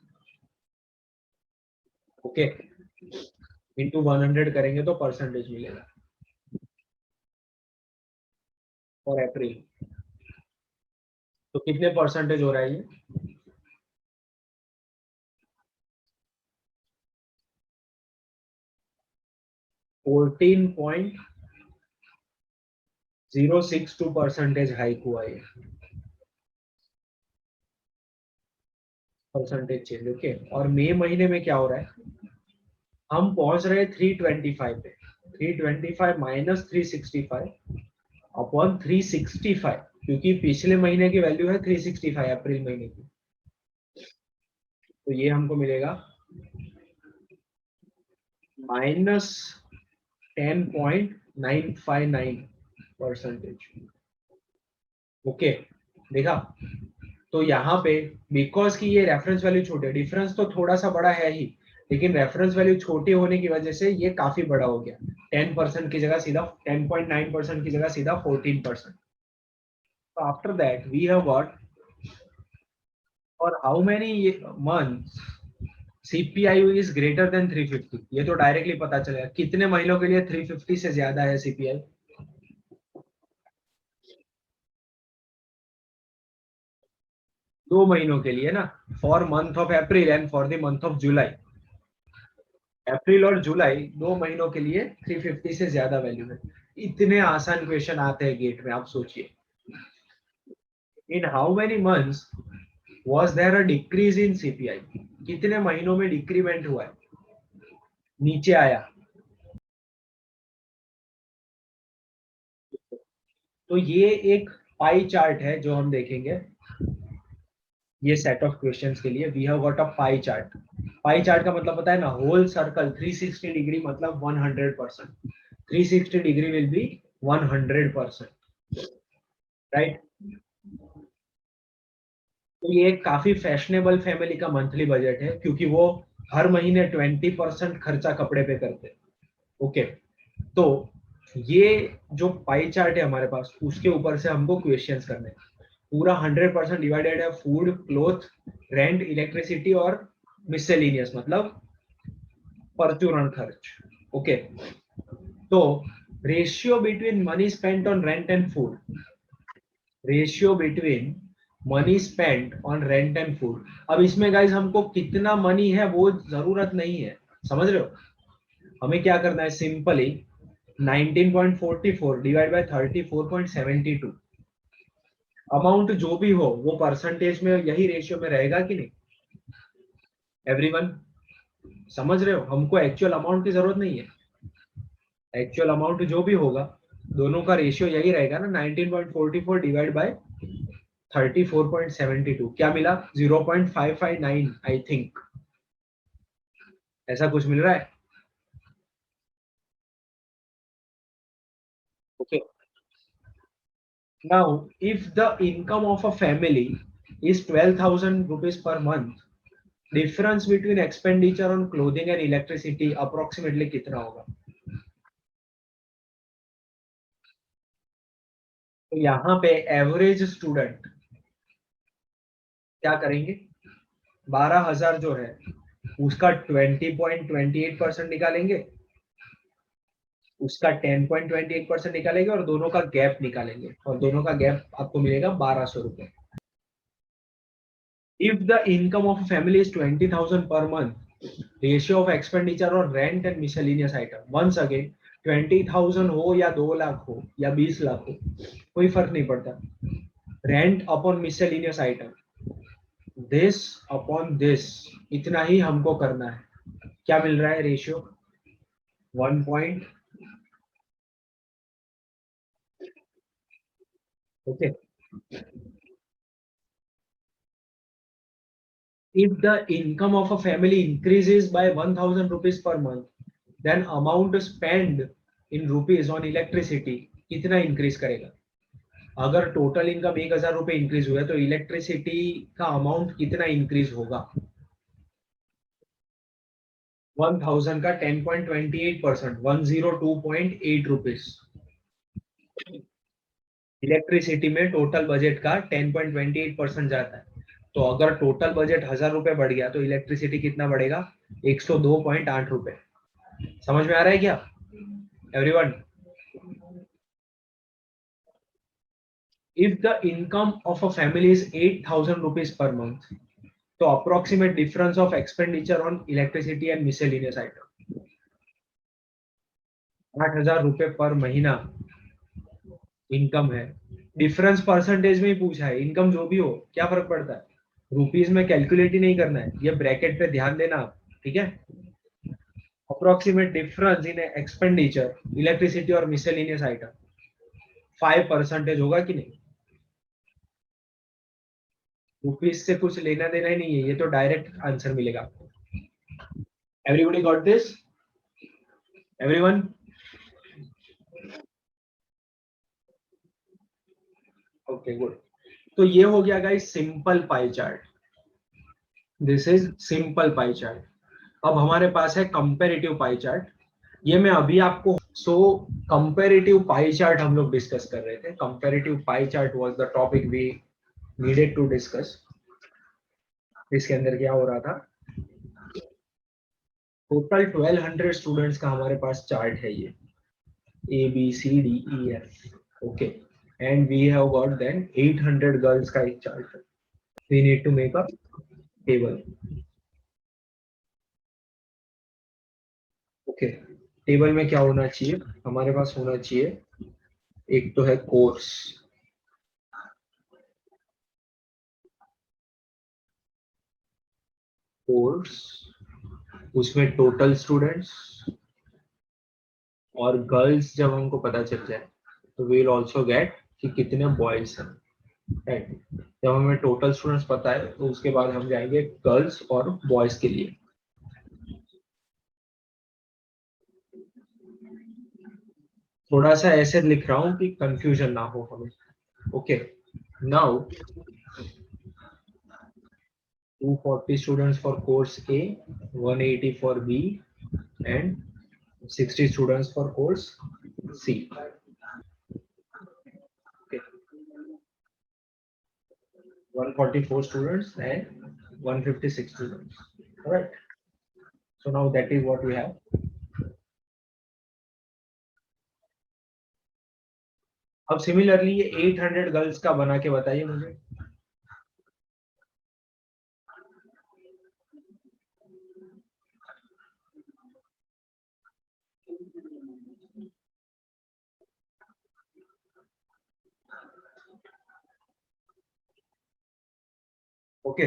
S1: Okay, into 100 करेंगे तो परसेंटेज मिलेगा फॉर अप्रैल। तो कितने परसेंटेज हो रहा है ये? 14.062 परसेंटेज हाइक हुआ ये, परसेंटेज चेंज। ओके, और मई महीने में क्या हो रहा है, हम पहुंच रहे 325 पे, 325 माइनस 365 अपॉन 365, क्योंकि पिछले महीने की वैल्यू है 365 अप्रैल महीने की, तो ये हमको मिलेगा माइनस 10.959 परसेंटेज। ओके, देखा? तो यहाँ पे बिकॉज की ये रेफरेंस वैल्यू छोटे, डिफरेंस तो थोड़ा सा बड़ा है ही, लेकिन रेफरेंस वैल्यू छोटी होने की वजह से ये काफी बड़ा हो गया, 10% की जगह सीधा 10.9% की जगह सीधा 14%। तो after that we have what, और how many months CPI is greater than 350? ये तो डायरेक्टली पता चलेगा, कितने महीनों के लिए 350 से ज्यादा है सीपीआई? 2 महीनों के लिए ना, for month of April and for the month of July. अप्रैल और जुलाई 2 महीनों के लिए 350 से ज्यादा वैल्यू है। इतने आसान क्वेश्चन आते हैं गेट में, आप सोचिए। In how many months was there a decrease in CPI? कितने महीनों में डिक्रीमेंट हुआ है, नीचे आया? तो ये एक पाई चार्ट है जो हम देखेंगे, ये सेट ऑफ क्वेश्चंस के लिए we have got a pie chart. Pie chart का मतलब पता है ना, होल सर्कल 360 डिग्री मतलब 100%, 360 डिग्री विल बी 100%, राइट? तो ये एक काफी फैशनेबल फैमिली का मंथली बजट है, क्योंकि वो हर महीने 20% खर्चा कपड़े पे करते हैं। ओके, तो ये जो पाई चार्ट है हमारे पास, उसके ऊपर से हमको क्वेश्चंस करने हैं। पूरा 100% डिवाइडेड है, फूड, क्लोथ, रेंट, इलेक्ट्रिसिटी और मिससेलेनियस, मतलब परचूरण खर्च। ओके, तो ratio between money spent on rent and food, ratio between money spent on rent and food. अब इसमें गाइस हमको कितना मनी है वो जरूरत नहीं है, समझ रहे हो? हमें क्या करना है, सिंपली 19.44 डिवाइड बाय 34.72, अमाउंट जो भी हो वो परसेंटेज में यही रेशियो में रहेगा कि नहीं? एवरीवन समझ रहे हो? हमको एक्चुअल अमाउंट की जरूरत नहीं है, एक्चुअल अमाउंट जो भी होगा दोनों का रेशियो यही रहेगा ना, 19.44 डिवाइड बाय 34.72, क्या मिला? 0.559 आई थिंक, ऐसा कुछ मिल रहा है। Okay, now if the income of a family is 12,000 rupees per month, difference between expenditure on clothing and electricity approximately कितना होगा? तो यहाँ पे एवरेज स्टूडेंट क्या करेंगे, 12,000 जो है उसका 20.28% निकालेंगे, उसका 10.28% निकालेंगे और दोनों का गैप निकालेंगे, और दोनों का गैप आपको मिलेगा 1,200 रुपए। If the income of family is 20,000 per month, ratio of expenditure और rent and miscellaneous item, once again 20,000 हो या 2 लाख हो या 20 लाख हो, कोई फर्क नहीं पड़ता, rent upon miscellaneous item, this upon this, इतना ही हमको करना है। क्या मिल रहा है ratio? 1 okay, if the income of a family increases by 1,000 rupees per month, then amount spent in rupees on electricity कितना इंक्रीज करेगा? अगर टोटल इनकम 1,000 रुपए इंक्रीज हुआ है तो इलेक्ट्रिसिटी का अमाउंट कितना इंक्रीज होगा? 1,000 का 10.28%, 102.8 रुपीज। इलेक्ट्रिसिटी में टोटल बजट का 10.28% जाता है, तो अगर टोटल बजट 1,000 रुपए बढ़ गया तो इलेक्ट्रिसिटी कितना बढ़ेगा? 102.8 रुपए। समझ में आ रहा है क्या everyone? If the income of a family is 8,000 rupees per month, तो approximate difference of expenditure on electricity and miscellaneous item 8,000 रुपए पर महीना इनकम है। डिफरेंस परसेंटेज में ही पूछा है, इनकम जो भी हो क्या फर्क पड़ता है, रुपीज में कैलकुलेट ही नहीं करना है, ये ब्रैकेट पे ध्यान देना आप, ठीक है? Approximate difference in expenditure electricity और मिसलेनियस आइटम 5% होगा कि नहीं? रुपीज से कुछ लेना देना ही नहीं है, ये तो डायरेक्ट आंसर मिलेगा आपको। Everybody got this? Everyone? Okay good. तो ये हो गया guys simple pie chart, this is simple pie chart. अब हमारे पास है कंपैरेटिव पाई चार्ट, ये मैं अभी आपको कंपैरेटिव पाई चार्ट हम लोग डिस्कस कर रहे थे। Comparative pie chart was the topic we needed to discuss. इसके अंदर क्या हो रहा था, टोटल 1200 स्टूडेंट्स का हमारे पास चार्ट है, ये ABCDEF। Okay, and we have got then 800 girls का एक चार्ट है। We need to make a table. Okay, table में क्या होना चाहिए हमारे पास? होना चाहिए, एक तो है कोर्स, कोर्स, उसमें टोटल स्टूडेंट्स, और गर्ल्स जब हमको पता चल जाए तो वी विल आल्सो गेट कि कितने बॉयज हैं, राइट? जब हमें टोटल स्टूडेंट्स पता है तो उसके बाद हम जाएंगे गर्ल्स और बॉयज के लिए। थोड़ा सा ऐसे लिख रहा हूँ कि कंफ्यूजन ना हो हमें। Okay, now 240 students for course A, 180 for B, and 60 students for course C. Okay, 144 students and 156 students. Correct. So now that is what we have. अब सिमिलरली ये 800 गर्ल्स का बना के बताइए मुझे. ओके,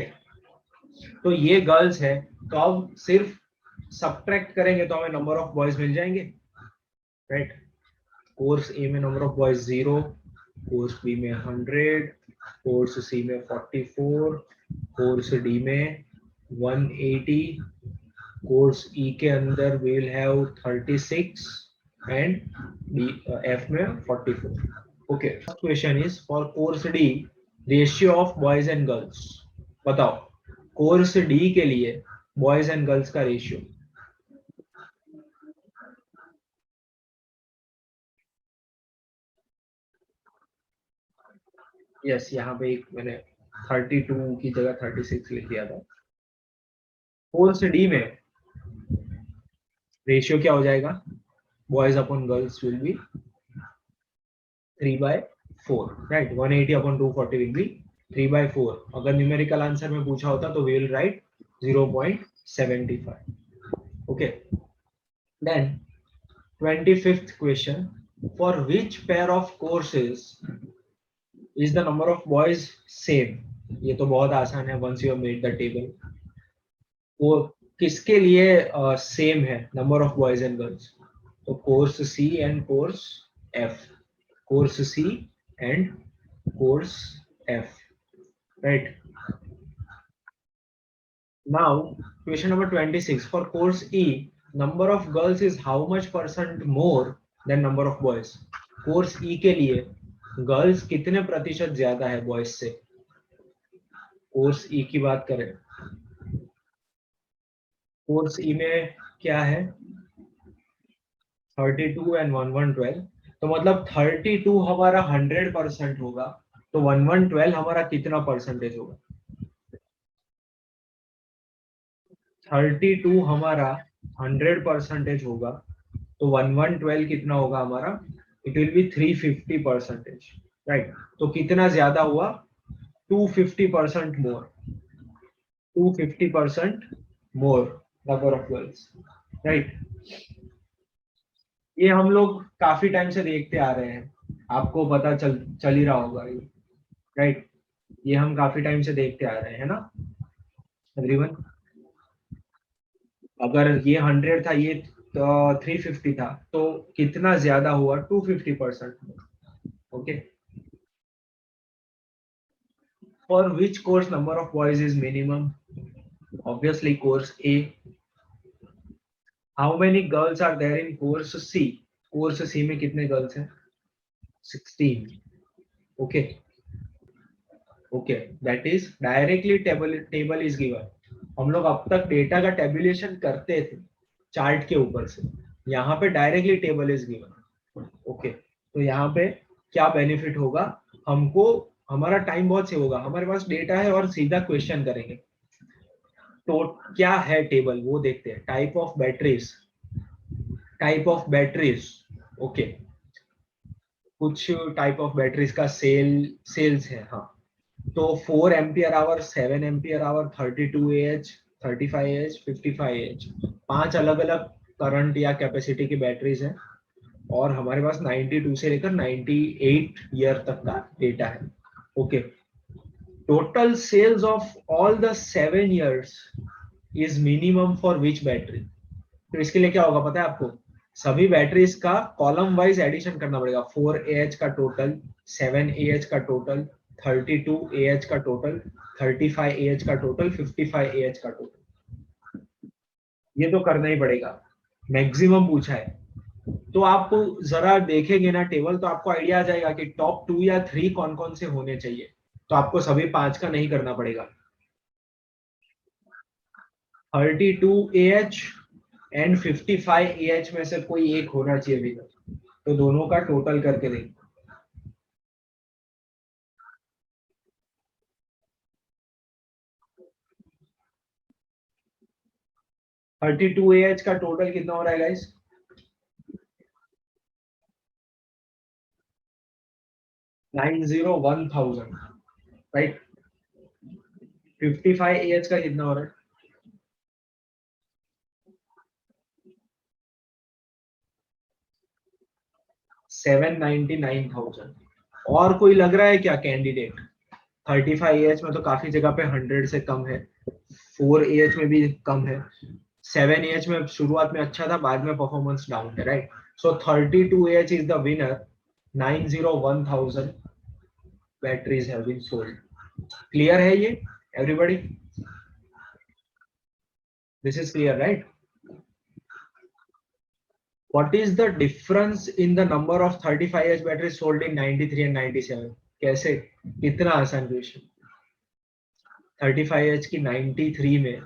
S1: तो ये गर्ल्स है, तो अब सिर्फ सब्ट्रैक्ट करेंगे तो हमें नंबर ऑफ बॉयज मिल जाएंगे. राइट. कोर्स ए में number of boys 0, course B में 100, कोर्स सी में 44, कोर्स डी में 180, कोर्स ई के अंदर will have 36 and D F में 44. Okay, first question is for course D ratio of boys and girls. बताओ course D के लिए बॉयज एंड गर्ल्स का रेशियो. यस, यहाँ पे एक मैंने 32 की जगह 36 लिख दिया था. कोर्स डी में रेशियो क्या हो जाएगा? Boys upon girls will be 3/4. Right. 180 upon 240 will be 3/4. अगर न्यूमेरिकल आंसर में पूछा होता तो we will write 0.75. Okay, then 25th question, for which pair of courses is the number of boys same? ये तो बहुत आसान है, once you have made the table. वो किसके लिए सेम है number of boys and girls? तो course C and course F. Course C and course F. Right. Now question number 26, for course E number of girls is how much % more than number of boys? Course E के लिए girls कितने प्रतिशत ज्यादा है boys से? Course ई की बात करें, कोर्स ई में क्या है? 32 एंड 1112. तो मतलब 32 हमारा 100% होगा, तो 1112 हमारा कितना परसेंटेज होगा? 32 हमारा 100% होगा, तो 1112 कितना होगा हमारा? It will be 350%. राइट. तो कितना ज्यादा हुआ? 250% मोर. 250% मोर नंबर ऑफ गर्ल्स. राइट. ये हम लोग काफी टाइम से देखते आ रहे हैं, आपको पता चल ही रहा होगा ये. राइट. ये हम काफी टाइम से देखते आ रहे हैं ना एवरीवन. अगर ये 100 था, ये 350 था, तो कितना ज्यादा हुआ? 250%. Okay. For which course number of boys is minimum? Obviously course A. How many girls are there in course C? Course C में कितने girls हैं? 16. Okay. Okay. That is directly table is given. हम लोग अब तक data का tabulation करते थे चार्ट के ऊपर से, यहाँ पे directly table is given. Okay, तो यहाँ पे क्या बेनिफिट होगा हमको? हमारा टाइम बहुत सेव होगा, हमारे पास डेटा है और सीधा क्वेश्चन करेंगे. तो क्या है टेबल वो देखते हैं. Type of batteries, type of batteries. Okay, कुछ टाइप ऑफ बैटरीज का सेल्स है. हाँ, तो 4 ampere hour, 7 ampere hour, 32 AH, 35 AH, 55 AH, 5 अलग अलग करंट या कैपेसिटी की बैटरीज हैं, और हमारे पास 92 से लेकर 98 ईयर तक का डेटा है. Okay, total sales of all the 7 years is minimum for which battery? तो इसके लिए क्या होगा पता है आपको? सभी बैटरीज का कॉलम वाइज एडिशन करना पड़ेगा. 4 AH का टोटल, 7 AH का टोटल, 32 AH का टोटल, 35 AH का टोटल, 55 AH का टोटल. ये तो करना ही पड़ेगा, मैक्सिमम पूछा है. तो आप जरा देखेंगे ना टेबल, तो आपको आइडिया आ जाएगा कि टॉप 2 या 3 कौन कौन से होने चाहिए. तो आपको सभी 5 का नहीं करना पड़ेगा. 32 AH एंड 55 AH में से कोई एक होना चाहिए विनर, तो दोनों का टोटल करके देखो। 32 AH का टोटल कितना हो रहा है गाइस? 901000, राइट। 55 AH का कितना हो रहा है? 799,000। और कोई लग रहा है क्या कैंडिडेट? 35 AH में तो काफी जगह पे 100 से कम है, 4 AH में भी कम है, 7 AH में शुरुआत में अच्छा था, बाद में परफॉर्मेंस डाउन है, right. So 32 AH is the winner. 901,000 batteries have been sold. Clear है ये everybody? This is clear, right? What is the difference in the number of 35 AH batteries sold in 93 and 97? कैसे? कितना आसान question. 35 AH की 93 में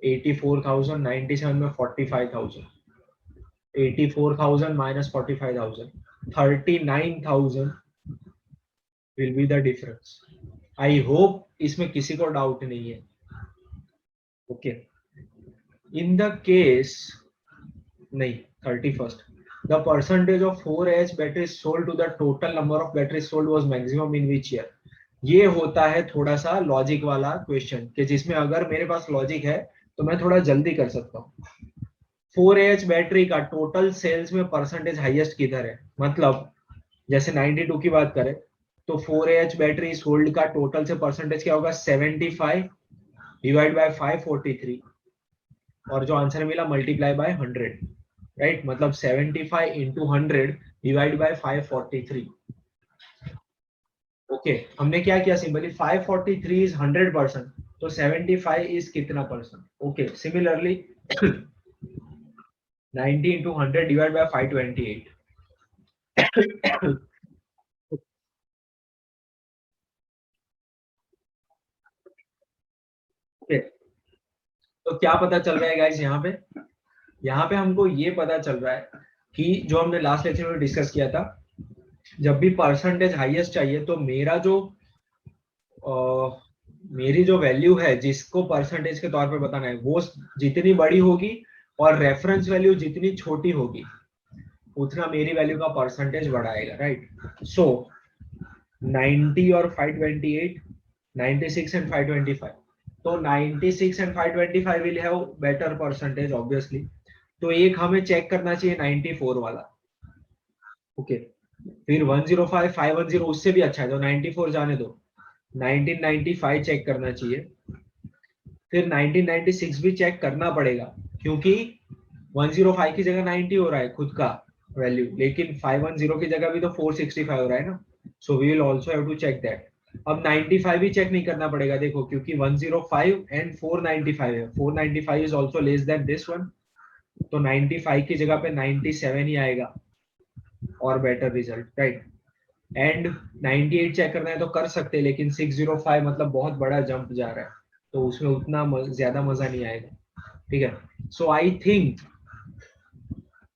S1: 84,000, 97 में 45,000, 84,000 minus 45,000, 39,000 will be the difference. I hope इसमें किसी को डाउट नहीं है। ओके, इन द केस नहीं, 31st, the percentage of 4AH batteries sold to the total number of batteries sold was maximum in which year? ये होता है थोड़ा सा लॉजिक वाला क्वेश्चन, कि जिसमें अगर मेरे पास लॉजिक है तो मैं थोड़ा जल्दी कर सकता हूँ। 4AH बैटरी का टोटल सेल्स में परसेंटेज हाईएस्ट किधर है? मतलब जैसे 92 की बात करें तो 4AH बैटरी सोल्ड का टोटल से परसेंटेज क्या होगा? 75 डिवाइड बाय 543, और जो आंसर मिला मल्टीप्लाई बाय 100, राइट। मतलब 75 इंटू 100 डिवाइड बाय 543। ओके, हमने क्या किया? सिंपली 543 इज 100%, तो 75 इज कितना percent? Okay, similarly 90 into 100 divide by 528। Okay, तो क्या पता चल रहा है गाइस यहाँ पे हमको ये पता चल रहा है कि जो हमने लास्ट लेक्चर में डिस्कस किया था, जब भी परसेंटेज हाईएस्ट चाहिए तो मेरी जो वैल्यू है जिसको परसेंटेज के तौर पे बताना है वो जितनी बड़ी होगी और रेफरेंस वैल्यू जितनी छोटी होगी उतना मेरी वैल्यू का परसेंटेज बढ़ाएगा, राइट। सो 90 और 528, 96 एंड 525, तो 96 and 525 will have better percentage obviously, तो एक हमें चेक करना चाहिए 94 वाला। ओके, फिर 105, 510 उससे भी अच्छा है, तो 94 जाने दो, 1995 चेक करना चाहिए, फिर 1996 भी चेक करना पड़ेगा क्योंकि 105 की जगह 90 हो रहा है खुद का वैल्यू, लेकिन 510 की जगह भी तो 465 हो रहा है ना, so we will also have to check that. अब 95 भी चेक नहीं करना पड़ेगा, देखो, क्योंकि 105 एंड 495 है, 495 is also less than this one, तो 95 की जगह पे 97 ही आएगा और better result, right. And 98 check करना है तो कर सकते हैं, लेकिन 605 मतलब बहुत बड़ा जंप जा रहा है, तो उसमें उतना ज्यादा मजा नहीं आएगा, ठीक है। सो आई थिंक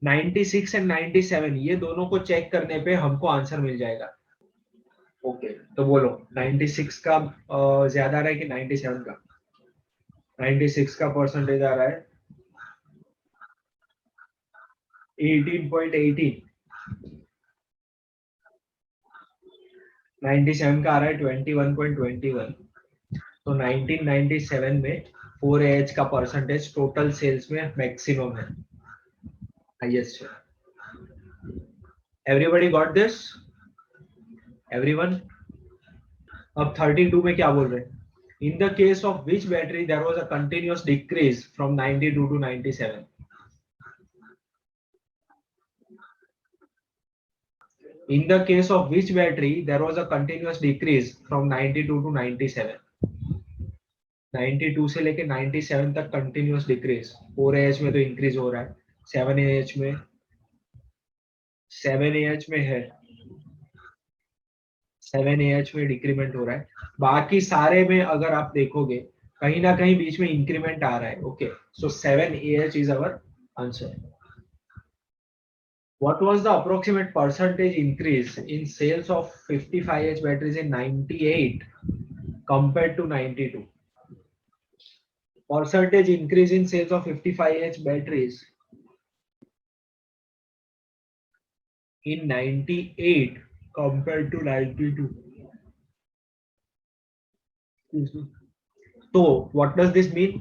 S1: 96 एंड 97 ये दोनों को चेक करने पे हमको आंसर मिल जाएगा। ओके, तो बोलो 96 का ज्यादा आ रहा है कि 97 का? 96 का परसेंटेज आ रहा है 18.18, 97 का आ रहा है 21.21, तो 1997 में 4AH का परसेंटेज टोटल सेल्स में मैक्सिमम है, हाईएस्ट है। Everybody got this? एवरीवन? अब 32 में क्या बोल रहे हैं? In the case of which battery there was a continuous decrease from 92 to 97? In the case of which battery there was a continuous decrease from 92 to 97? 92 से लेके 97 तक कंटिन्यूअस डिक्रीज, 4AH में तो इंक्रीज हो रहा है, 7AH में 7AH में है, 7AH में डिक्रीमेंट हो रहा है, बाकी सारे में अगर आप देखोगे कहीं ना कहीं बीच में इंक्रीमेंट आ रहा है. Okay, so 7AH is our answer. What was the approximate percentage increase in sales of 55H batteries in 98 compared to 92? Percentage increase in sales of 55H batteries in 98 compared to 92. तो what does this mean?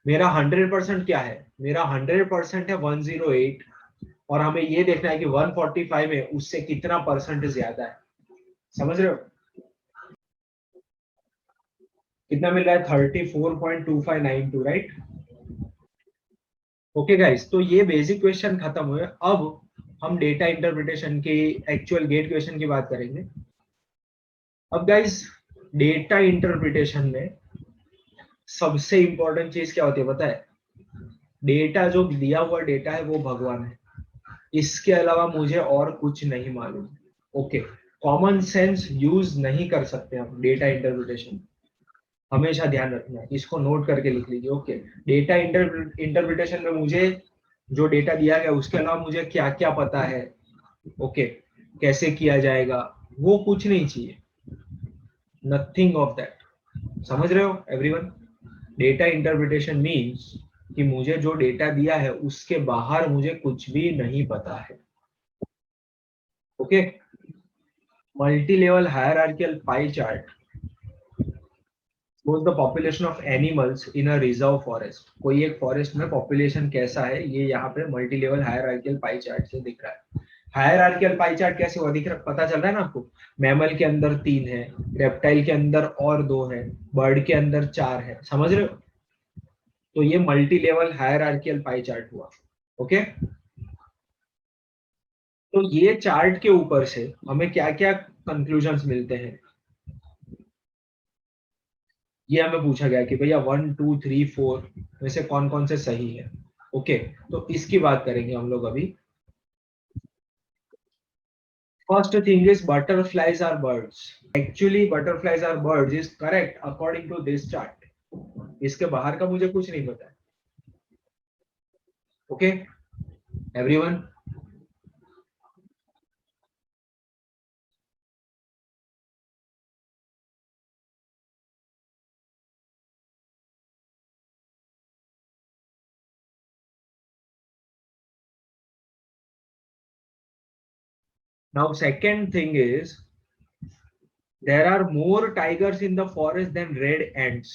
S1: मेरा 100% क्या है? मेरा 100% है 108 और हमें ये देखना है कि 145 में उससे कितना परसेंट ज्यादा है. समझ रहे हो? कितना मिल रहा है? 34.2592, राइट? ओके गाइस, तो ये बेसिक क्वेश्चन खत्म हुए. अब हम डेटा इंटरप्रिटेशन के एक्चुअल गेट क्वेश्चन की बात करेंगे. अब गाइस, डेटा इंटरप्रिटेशन में सबसे इंपॉर्टेंट चीज क्या होती है पता है? डेटा, जो दिया हुआ डेटा है वो भगवान है, इसके अलावा मुझे और कुछ नहीं मालूम. ओके, कॉमन सेंस यूज नहीं कर सकते हम डेटा इंटरप्रिटेशन. हमेशा ध्यान रखना है, इसको नोट करके लिख लीजिए. ओके, डेटा इंटरप्रिटेशन में मुझे जो डेटा दिया गया उसके अलावा मुझे क्या क्या पता है, ओके, कैसे किया जाएगा, वो कुछ नहीं चाहिए. Nothing of that. समझ रहे हो एवरीवन? डेटा इंटरप्रिटेशन मीन्स कि मुझे जो डेटा दिया है उसके बाहर मुझे कुछ भी नहीं पता है. Okay, multi level hierarchical pie chart shows the population of animals in a reserve forest. कोई एक फॉरेस्ट में पॉपुलेशन कैसा है ये यहाँ पे multi level hierarchical pie chart से दिख रहा है. हायरार्कियल पाई चार्ट कैसे हुआ दिख रहा, पता चल रहा है ना आपको? मैमल के अंदर 3 है, रेप्टाइल के अंदर और 2 है, बर्ड के अंदर 4 है. समझ रहे हो? तो ये multi level hierarchical pie chart हुआ. ओके, तो ये चार्ट के ऊपर से हमें क्या क्या कंक्लूजन्स मिलते हैं ये हमें पूछा गया कि भैया 1 2 3 4 में से कौन कौन से सही है. ओके, तो इसकी बात करेंगे हम लोग अभी. First thing is butterflies are birds. Actually butterflies are birds is correct according to this chart. इसके बाहर का मुझे कुछ नहीं पता है. Okay everyone, now second thing is there are more tigers in the forest than red ants.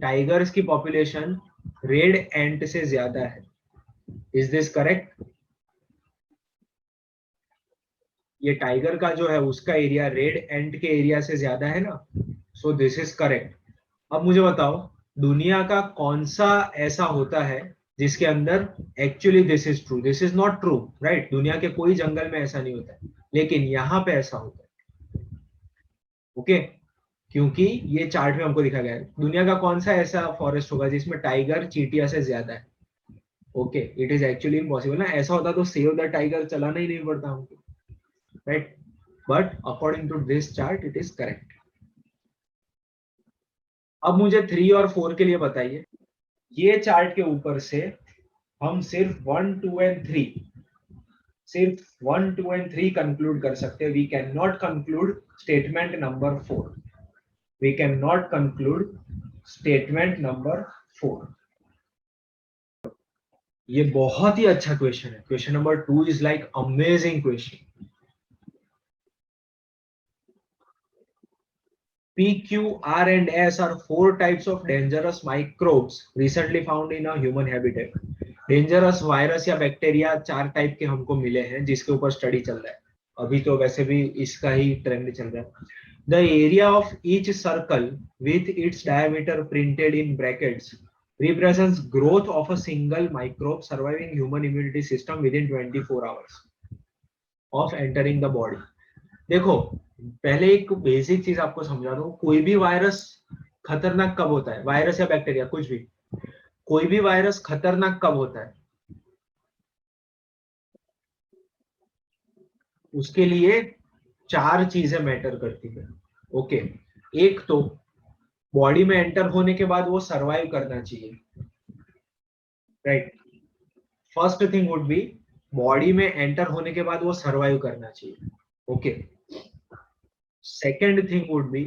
S1: Tigers की population red ant से ज्यादा है. Is this correct? ये टाइगर का जो है उसका एरिया रेड एंट के एरिया से ज्यादा है ना. सो दिस इज करेक्ट. अब मुझे बताओ, दुनिया का कौन सा ऐसा होता है जिसके अंदर actually this is true, this is not true, right? दुनिया के कोई जंगल में ऐसा नहीं होता है, लेकिन यहाँ पे ऐसा होता है. ओके, क्योंकि ये चार्ट में हमको दिखा गया है. दुनिया का कौन सा ऐसा फॉरेस्ट होगा जिसमें टाइगर चींटिया से ज्यादा है? Okay, it is actually impossible ना. ऐसा होता तो सेव द टाइगर चलाना ही नहीं पड़ता हमको, right? But according to this chart it is correct. अब मुझे 3 और 4 के लिए बताइए. ये चार्ट के ऊपर से हम सिर्फ 1 2 एंड 3, सिर्फ 1 2 एंड 3 कंक्लूड कर सकते हैं. We can not conclude statement number 4. We can not conclude statement number 4. ये बहुत ही अच्छा क्वेश्चन है. Question number 2 is like amazing question. P, Q, R, and S are 4 types of dangerous microbes recently found in a human habitat. Dangerous virus या bacteria 4 type के हमको मिले हैं जिसके ऊपर स्टडी चल रहा है. अभी तो वैसे भी इसका ही ट्रेंड चल रहा है. The area of each circle with its diameter printed in brackets represents growth of a single microbe surviving human immunity system within 24 hours of entering the body. देखो, पहले एक बेसिक चीज आपको समझा दूं. कोई भी वायरस खतरनाक कब होता है? वायरस या बैक्टीरिया कुछ भी, कोई भी वायरस खतरनाक कब होता है? उसके लिए 4 चीजें मैटर करती है. ओके, एक तो बॉडी में एंटर होने के बाद वो सरवाइव करना चाहिए, right. First thing would be body में एंटर होने के बाद वो सरवाइव करना चाहिए, okay. Second thing would be,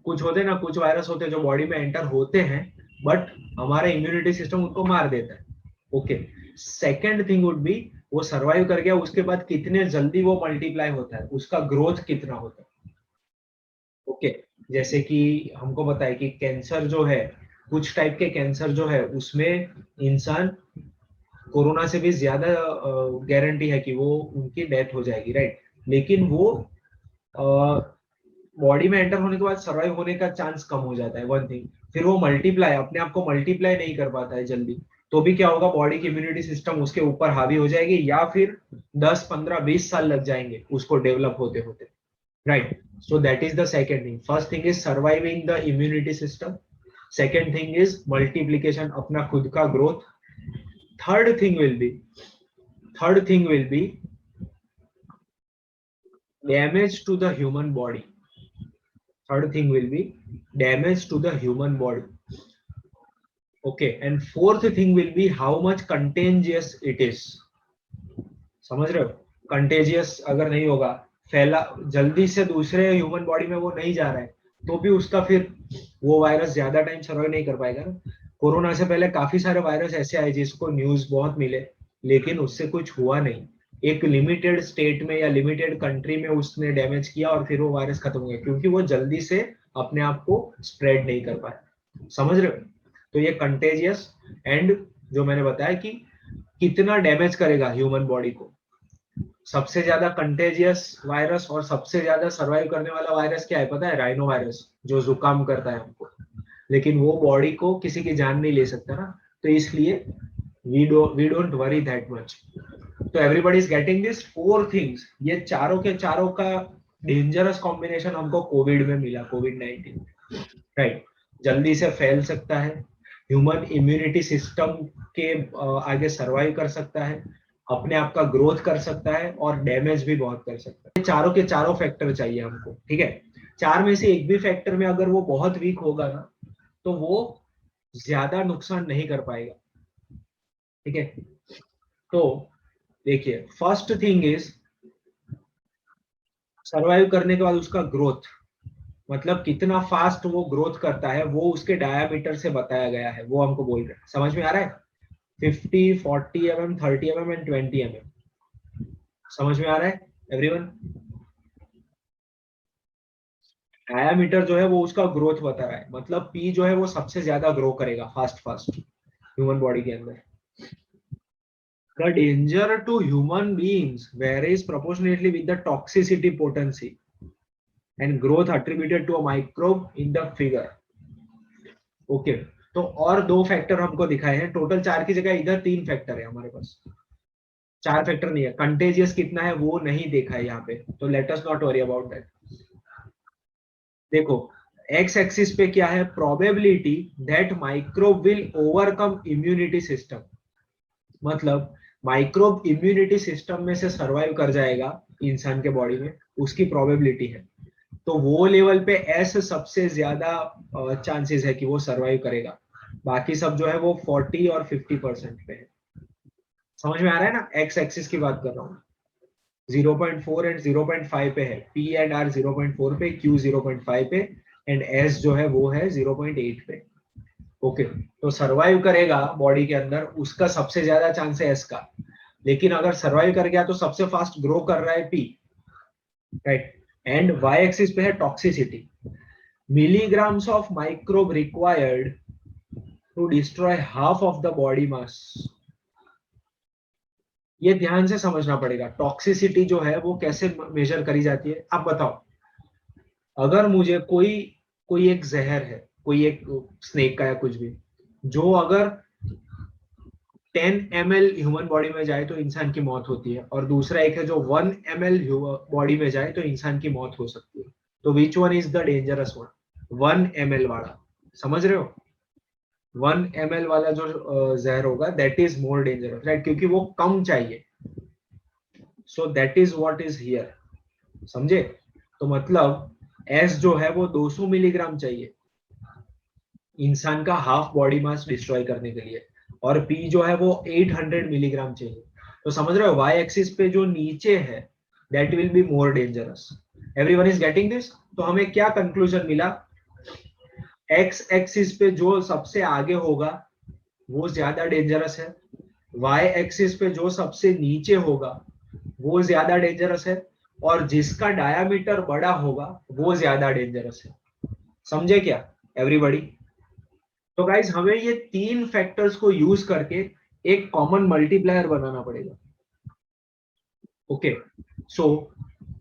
S1: कुछ होते हैं ना, कुछ वायरस होते हैं जो बॉडी में एंटर होते हैं बट हमारा इम्यूनिटी सिस्टम उनको मार देता है, okay. Second thing would be वो सरवाइव कर गया, उसके बाद कितने जल्दी वो मल्टीप्लाई होता है, उसका ग्रोथ कितना होता है, ओके। जैसे कि हमको पता है कि कैंसर जो है, कुछ टाइप के कैंसर जो है उसमें इंसान कोरोना से भी ज्यादा गारंटी है कि वो उनकी डेथ हो जाएगी, राइट। लेकिन वो बॉडी में एंटर होने के बाद सर्वाइव होने का चांस कम हो जाता है, वन थिंग। फिर वो मल्टीप्लाई अपने आप को मल्टीप्लाई नहीं कर पाता है जल्दी, तो भी क्या होगा, बॉडी की इम्यूनिटी सिस्टम उसके ऊपर हावी हो जाएगी, या फिर 10 15 20 साल लग जाएंगे उसको डेवलप होते होते, right. So that is the second thing. First thing is surviving the immunity system, second thing is multiplication, अपना खुद का growth. Third thing will be damage to the human body. Third thing will be damage to the human body, okay. And fourth thing will be how much contagious it is. समझ रहे हो, contagious अगर नहीं होगा, फैला जल्दी से दूसरे ह्यूमन बॉडी में वो नहीं जा रहा है, तो भी उसका फिर वो वायरस ज्यादा टाइम सर्वाइव नहीं कर पाएगा ना। कोरोना से पहले काफी सारे वायरस ऐसे आए जिसको न्यूज बहुत मिले, लेकिन उससे कुछ हुआ नहीं। एक लिमिटेड स्टेट में या लिमिटेड कंट्री में उसने डैमेज किया और फिर वो वायरस खत्म हो गया, क्योंकि वो जल्दी से अपने आप को स्प्रेड नहीं कर पाया, समझ रहे हो। तो ये कंटेजियस एंड जो मैंने बताया कि कितना डैमेज करेगा ह्यूमन बॉडी को, सबसे ज्यादा कंटेजियस वायरस और सबसे ज्यादा सर्वाइव करने वाला वायरस क्या है पता है, राइनो वायरस, जो जुकाम करता है हमको, लेकिन वो बॉडी को किसी की जान नहीं ले सकता ना, तो इसलिए we don't worry that much. तो everybody is getting this four things, ये चारों के चारों का डेंजरस कॉम्बिनेशन हमको कोविड में मिला, कोविड-19, राइट। जल्दी से फैल सकता है, ह्यूमन इम्यूनिटी सिस्टम के आगे सरवाइव कर सकता है, अपने आप का ग्रोथ कर सकता है और डैमेज भी बहुत कर सकता है। चारों के चारों फैक्टर चाहिए हमको, ठीक है। चार में से एक भी फैक्टर में अगर वो बहुत वीक होगा ना, तो वो ज्यादा नुकसान नहीं कर पाएगा, ठीक है। तो देखिए, फर्स्ट थिंग इज सरवाइव करने के बाद उसका ग्रोथ, मतलब कितना फास्ट वो ग्रोथ करता है, वो उसके डायामीटर से बताया गया है, वो हमको बोल रहे हैं। समझ में आ रहा है, 50 40 mm 30 mm एंड 20 mm, समझ में आ रहा है एवरीवन। डायामीटर जो है वो उसका ग्रोथ बता रहा है, मतलब पी जो है वो सबसे ज्यादा ग्रो करेगा फास्ट फास्ट ह्यूमन बॉडी के अंदर। The danger to human beings varies proportionately with the toxicity potency and growth attributed to a microbe in the figure. Okay, तो और दो फैक्टर हमको दिखाए हैं, टोटल चार की जगह इधर तीन फैक्टर है हमारे पास, चार फैक्टर नहीं है। कंटेजियस कितना है वो नहीं देखा है यहाँ पे, तो let us not worry about that. देखो, एक्स एक्सिस पे क्या है, probability that microbe will overcome immunity system, मतलब माइक्रोब इम्यूनिटी सिस्टम में से सरवाइव कर जाएगा इंसान के बॉडी में, उसकी प्रोबेबिलिटी है। तो वो लेवल पे एस सबसे ज्यादा चांसेस है कि वो सरवाइव करेगा, बाकी सब जो है वो 40 और 50% पे है। समझ में आ रहा है ना, एक्स एक्सिस की बात कर रहा हूँ। 0.4 एंड 0.5 पे है, पी एंड आर 0.4 पे, क्यू 0.5 पे एंड एस जो है वो है 0.8 पे, ओके। तो सरवाइव करेगा बॉडी के अंदर, उसका सबसे ज्यादा चांस है एस का। लेकिन अगर सरवाइव कर गया तो सबसे फास्ट ग्रो कर रहा है P, right. And Y axis पे है toxicity, milligrams of microbe required to destroy half of the body mass। ये ध्यान से समझना पड़ेगा, टॉक्सिसिटी जो है वो कैसे मेजर करी जाती है। आप बताओ, अगर मुझे कोई कोई एक जहर है, कोई एक स्नेक का या कुछ भी, जो अगर 10 ml ह्यूमन बॉडी में जाए तो इंसान की मौत होती है, और दूसरा एक है जो 1 ml बॉडी में जाए तो इंसान की मौत हो सकती है, तो which one is the dangerous one, 1 ml वाला, समझ रहे हो। 1 ml वाला जो जहर होगा that is more dangerous, right, क्योंकि वो कम चाहिए। So that is what is here, समझे। तो मतलब एस जो है वो 200 मिलीग्राम चाहिए, इंसान का हाफ बॉडी मास डिस्ट्रॉय करने के लिए, और पी जो है वो 800 मिलीग्राम चाहिए। तो समझ रहे हो, वाई एक्सिस पे जो नीचे है that will be more dangerous. Everyone is getting this? तो हमें क्या कंक्लूजन मिला, एक्स एक्सिस पे जो सबसे आगे होगा वो ज्यादा डेंजरस है, वाई एक्सिस पे जो सबसे नीचे होगा वो ज्यादा डेंजरस है, और जिसका डायामीटर बड़ा होगा वो ज्यादा डेंजरस है। समझे क्या एवरीबॉडी? तो गाइज हमें ये तीन फैक्टर्स को यूज करके एक कॉमन मल्टीप्लायर बनाना पड़ेगा। Okay, so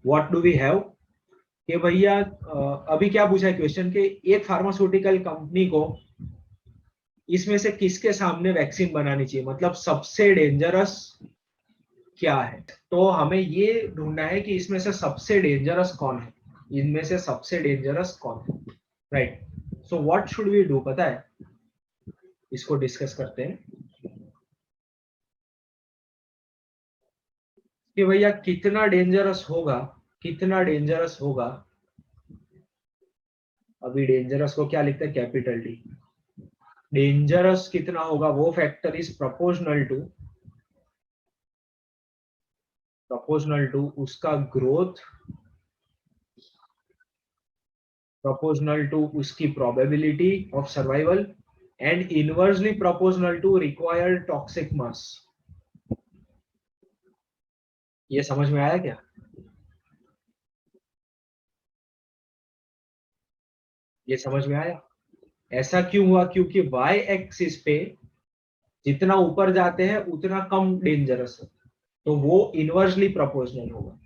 S1: what do we have कि भैया अभी क्या पूछा है क्वेश्चन के, एक फार्मास्यूटिकल कंपनी को इसमें से किसके सामने वैक्सीन बनानी चाहिए, मतलब सबसे डेंजरस क्या है। तो हमें ये ढूंढना है कि इसमें से सबसे डेंजरस कौन है, इनमें से सबसे डेंजरस कौन है, right. So what should we do, पता है, इसको डिस्कस करते हैं कि भैया कितना डेंजरस होगा, कितना डेंजरस होगा। अभी डेंजरस को क्या लिखते हैं, कैपिटल डी। डेंजरस कितना होगा, वो फैक्टर इज प्रपोर्शनल टू उसका ग्रोथ, proportional to उसकी probability of survival and inversely proportional to required toxic mass। ये समझ में आया क्या? ये समझ में आया? ऐसा क्यों हुआ, क्योंकि y एक्सिस पे जितना ऊपर जाते हैं उतना कम डेंजरस है, तो वो इनवर्सली प्रोपोर्शनल होगा।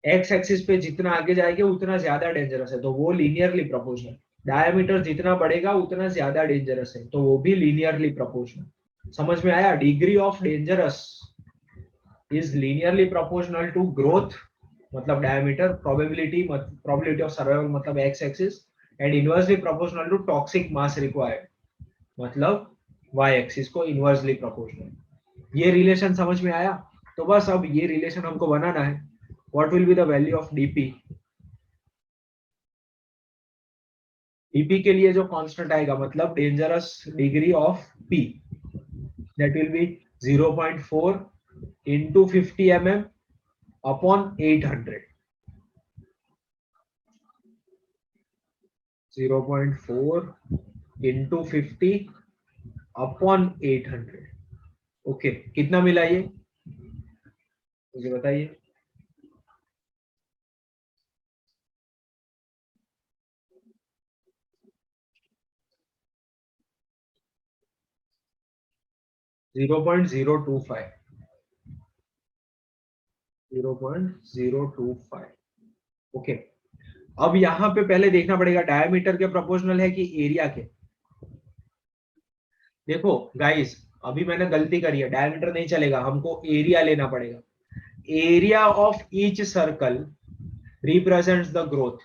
S1: x एक्सिस पे जितना आगे जाएंगे उतना ज्यादा डेंजरस है, तो वो लीनियरली प्रोपोर्शनल। डायमीटर जितना बढ़ेगा उतना ज्यादा डेंजरस है, तो वो भी लीनियरली प्रोपोर्शनल। समझ में आया? Degree of dangerous is linearly proportional to growth मतलब डायमीटर, प्रोबेबिलिटी ऑफ सर्वाइवल मतलब X axis, and inversely proportional to toxic mass required मतलब वाई एक्सिस को इनवर्सली प्रोपोर्शनल। ये रिलेशन समझ में आया? तो बस अब ये रिलेशन हमको बनाना है। What will be the value of DP? DP के लिए जो कांस्टेंट आएगा मतलब dangerous degree of P, that will be 0.4 into 50 mm upon 800। 0.4 into 50 upon 800। Okay, कितना मिला ये मुझे बताइए। Zero point zero two five. 0.025। Okay, अब यहां पे पहले देखना पड़ेगा डायमीटर के प्रोपोर्शनल है कि एरिया के। देखो गाइस, अभी मैंने गलती करी है, डायमीटर नहीं चलेगा, हमको एरिया लेना पड़ेगा। Area of each circle represents the growth.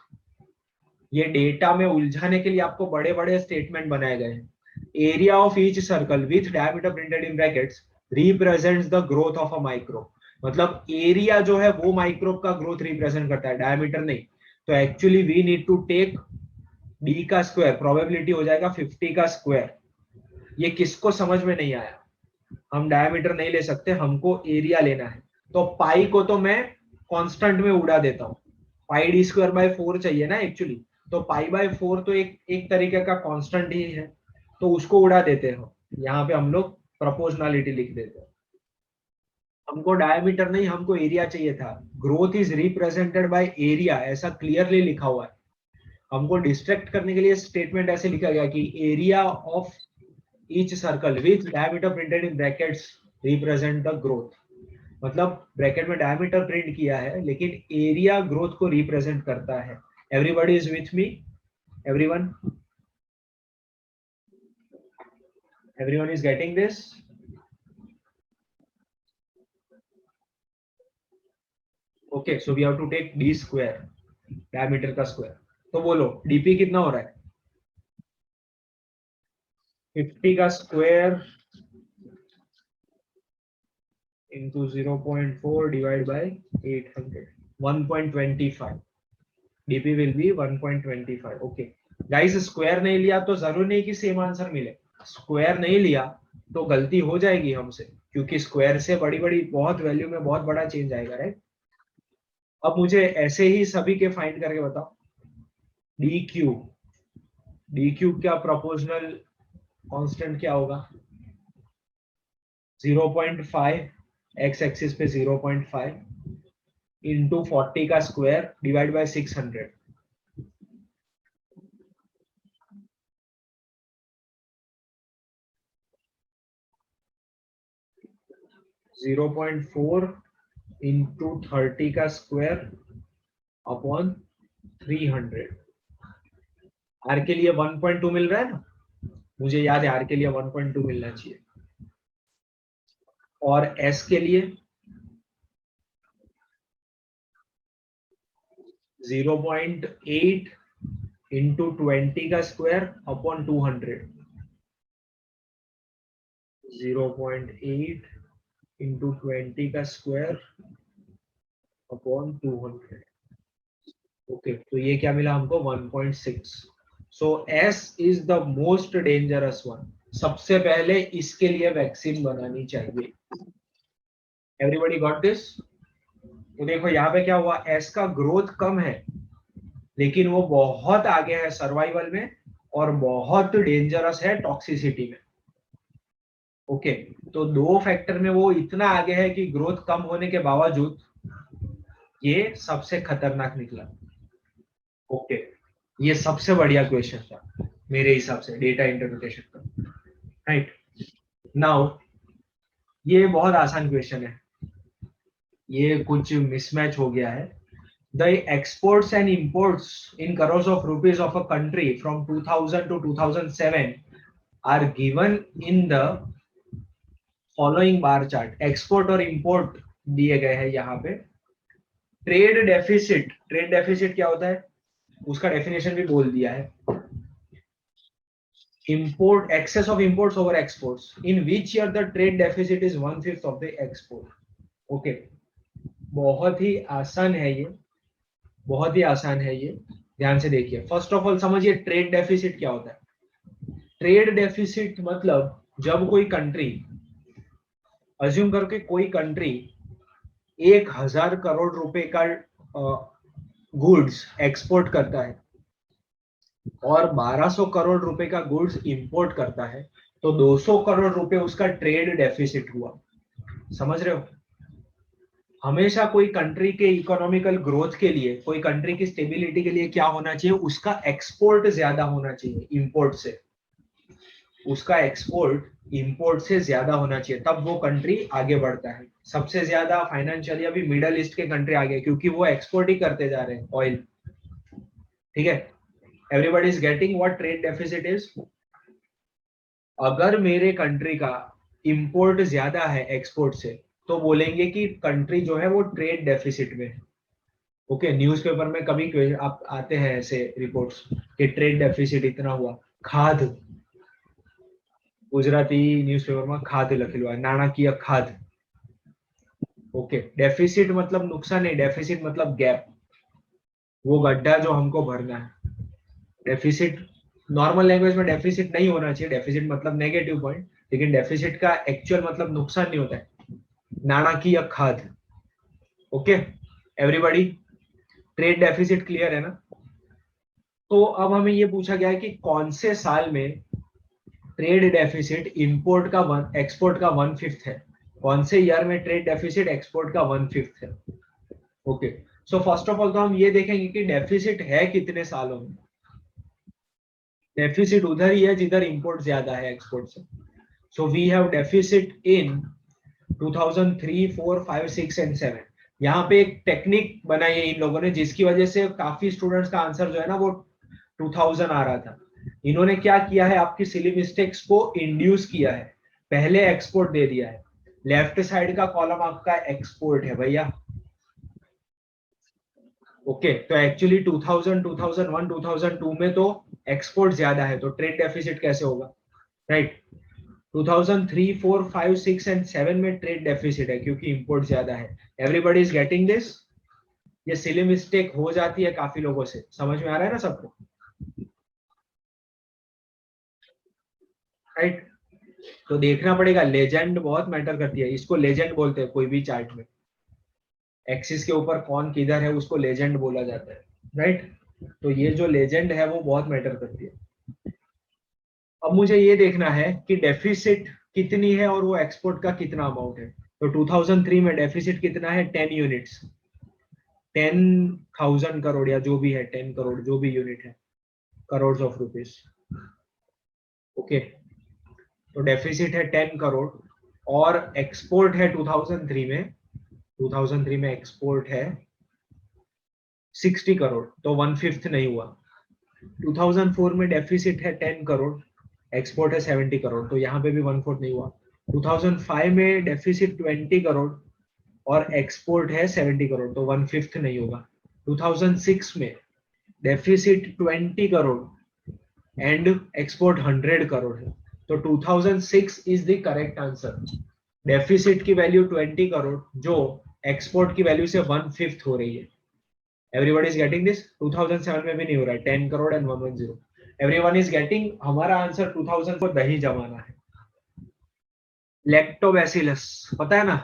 S1: ये डेटा में उलझाने के लिए आपको बड़े बड़े स्टेटमेंट बनाए गए हैं। Area of each circle with diameter printed in brackets represents the growth of a microbe. मतलब एरिया जो है वो माइक्रोब का ग्रोथ रिप्रेजेंट करता है, डायमीटर नहीं। तो actually we need to take D का स्क्वायर, प्रोबेबिलिटी हो जाएगा 50 का स्क्वायर। ये किसको समझ में नहीं आया? हम डायमीटर नहीं ले सकते, हमको एरिया लेना है। तो पाई को तो मैं कांस्टेंट में उड़ा देता हूं, पाई डी स्क्वायर बाय 4 चाहिए ना एक्चुअली। तो पाई बाय 4 तो एक तरीके का कांस्टेंट ही है, तो उसको उड़ा देते हैं। यहाँ पे हम लोग प्रोपोर्शनलिटी लिख देते हैं। हमको डायमीटर नहीं, हमको एरिया चाहिए था। Growth is represented by area, ऐसा क्लियरली लिखा हुआ है। हमको डिस्ट्रैक्ट करने के लिए स्टेटमेंट ऐसे लिखा गया कि area of each circle with diameter printed in brackets represent the growth. मतलब ब्रैकेट में डायमीटर प्रिंट किया है लेकिन एरिया ग्रोथ को रिप्रेजेंट करता है। Everybody is with me? Everyone, everyone is getting this? Okay, so we have to take D square, diameter का square. तो बोलो डीपी कितना हो रहा है? 50 का square into 0.4 divided by 800, 1.25। dp will be 1.25। okay, guys square नहीं लिया तो जरूर नहीं कि सेम आंसर मिले, स्क्वायर नहीं लिया तो गलती हो जाएगी हमसे, क्योंकि स्क्वायर से बड़ी बड़ी बहुत वैल्यू में बहुत बड़ा चेंज आएगा, राइट। अब मुझे ऐसे ही सभी के फाइंड करके बताओ। डी क्यूब, डी क्यूब क्या प्रोपोर्शनल कांस्टेंट क्या होगा? 0.5, एक्स एक्सिस पे 0.5 इंटू 40 का स्क्वायर डिवाइड बाय 600। 0.4 इंटू 30 का स्क्वायर अपॉन 300। आर के लिए 1.2 मिल रहा है ना, मुझे याद है आर के लिए 1.2 मिलना चाहिए, और एस के लिए 0.8 इंटू 20 का स्क्वायर अपॉन 200। 0.8 इंटू 20 का स्क्वायर अपॉन 200। ओके, तो ये क्या मिला हमको? 1.6। So S is the most dangerous one. सबसे पहले इसके लिए वैक्सीन बनानी चाहिए। Everybody got this? तो देखो यहाँ पे क्या हुआ, एस का ग्रोथ कम है लेकिन वो बहुत आगे है सर्वाइवल में और बहुत डेंजरस है टॉक्सिसिटी में। ओके, तो दो फैक्टर में वो इतना आगे है कि ग्रोथ कम होने के बावजूद ये सबसे खतरनाक निकला। ओके, ये सबसे बढ़िया क्वेश्चन था मेरे हिसाब से डेटा इंटरप्रिटेशन का, राइट। नाउ ये बहुत आसान क्वेश्चन है, ये कुछ मिसमैच हो गया है। The exports and imports in crores of rupees of a country from 2000 to 2007 are given in the following bar chart। Export और इंपोर्ट दिए गए हैं यहाँ पे। ट्रेड डेफिसिट, ट्रेड डेफिसिट क्या होता है उसका डेफिनेशन भी बोल दिया है। import, excess of imports over exports, in which year the trade deficit is 1/5 of the export। Okay, बहुत ही आसान है ये, बहुत ही आसान है ये, ध्यान से देखिए। फर्स्ट ऑफ ऑल समझिए ट्रेड डेफिसिट क्या होता है। ट्रेड डेफिसिट मतलब जब कोई कंट्री, अज्यूम करके कोई कंट्री 1000 करोड़ रुपए का गुड्स एक्सपोर्ट करता है और 1200 करोड़ रुपए का गुड्स इंपोर्ट करता है, तो 200 करोड़ रुपए उसका ट्रेड डेफिसिट हुआ। समझ रहे हो? हमेशा कोई कंट्री के इकोनॉमिकल ग्रोथ के लिए, कोई कंट्री की स्टेबिलिटी के लिए क्या होना चाहिए, उसका एक्सपोर्ट ज्यादा होना चाहिए इंपोर्ट से। उसका एक्सपोर्ट इंपोर्ट से ज्यादा होना चाहिए, तब वो कंट्री आगे बढ़ता है। सबसे ज्यादा फाइनेंशियली अभी मिडल ईस्ट के कंट्री आगे, क्योंकि वो एक्सपोर्ट ही करते जा रहे हैं ऑयल। ठीक है, everybody is getting what trade deficit is. अगर मेरे कंट्री का इंपोर्ट ज्यादा है एक्सपोर्ट से, तो बोलेंगे कि कंट्री जो है वो ट्रेड डेफिसिट में है। ओके, न्यूज़पेपर में कभी आप आते हैं ऐसे रिपोर्ट्स कि ट्रेड डेफिसिट इतना हुआ। खाद, गुजराती न्यूज़पेपर में खाद लखेलू है, नाणाकीय खाद। ओके, डेफिसिट मतलब नुकसान नहीं, डेफिसिट मतलब गैप, वो गड्ढा जो हमको भरना है। डेफिसिट नॉर्मल लैंग्वेज में डेफिसिट नहीं होना चाहिए, डेफिसिट मतलब नेगेटिव पॉइंट, लेकिन डेफिसिट का एक्चुअल मतलब नुकसान नहीं होता है, नाणाकीय खाद। Okay everybody, trade deficit clear है ना? तो अब हमें ये पूछा गया है कि कौन से साल में ट्रेड डेफिसिट इंपोर्ट का एक्सपोर्ट का 1/5 है, कौन से ईयर में ट्रेड डेफिसिट एक्सपोर्ट का 1/5 है। Okay, so first of all तो हम ये देखेंगे कि डेफिसिट है कितने सालों में। डेफिसिट उधर ही है जिधर इंपोर्ट ज्यादा है एक्सपोर्ट से। So we have deficit in 2003, 4, 5, 6 and 7। यहाँ पे एक टेक्निक बनाई है इन लोगों ने, जिसकी वजह से काफी स्टूडेंट्स का आंसर जो है ना वो 2000 आ रहा था। इन्होंने क्या किया है, आपकी सिली मिस्टेक्स को इंड्यूस किया है, पहले एक्सपोर्ट दे दिया है। लेफ्ट साइड का कॉलम आपका एक्सपोर्ट है भैया। ओके, तो एक्चुअली 2000, 2001, 2002 में तो एक्सपोर्ट ज्यादा है, तो ट्रेड डेफिसिट कैसे होगा, राइट। 2003, 4, 5, 6 एंड 7 में ट्रेड डेफिसिट है क्योंकि इंपोर्ट ज्यादा है। Everybody is getting this? ये सिली मिस्टेक हो जाती है काफी लोगों से, समझ में आ रहा है ना सबको? राइट। तो देखना पड़ेगा, लेजेंड बहुत मैटर करती है, इसको लेजेंड बोलते हैं कोई भी चार्ट में, एक्सिस के ऊपर कौन किधर है उसको लेजेंड बोला जाता है, राइट। तो ये जो लेजेंड है वो बहुत मैटर करती है। अब मुझे ये देखना है कि डेफिसिट कितनी है और वो एक्सपोर्ट का कितना अमाउंट है। तो 2003 में डेफिसिट कितना है, 10 यूनिट्स, 10,000 करोड़ या जो भी है, 10 करोड़ जो भी यूनिट है, करोड़ ऑफ रुपीस। ओके, तो डेफिसिट है 10 करोड़ और एक्सपोर्ट है 2003 में, 2003 में एक्सपोर्ट है 60 करोड़, तो 1/5 नहीं हुआ। 2004 में डेफिसिट है 10 करोड़, एक्सपोर्ट है 70 करोड़, तो यहाँ पे भी 1/4 नहीं हुआ। 2005 में डेफिसिट 20 करोड़ और एक्सपोर्ट है 70 करोड़, तो 1/5 नहीं होगा। 2006 में deficit 20 crore and export 100 crore है, तो 2006 is the correct answer. Deficit की वैल्यू 20 करोड़ जो एक्सपोर्ट की वैल्यू से 1/5 हो रही है। Everybody is getting this. 2007 में भी नहीं हो रहा है, 10 crore and 110। Everyone is getting. हमारा आंसर 2000 को दही जमाना है। लैक्टोबैसिलस पता है ना,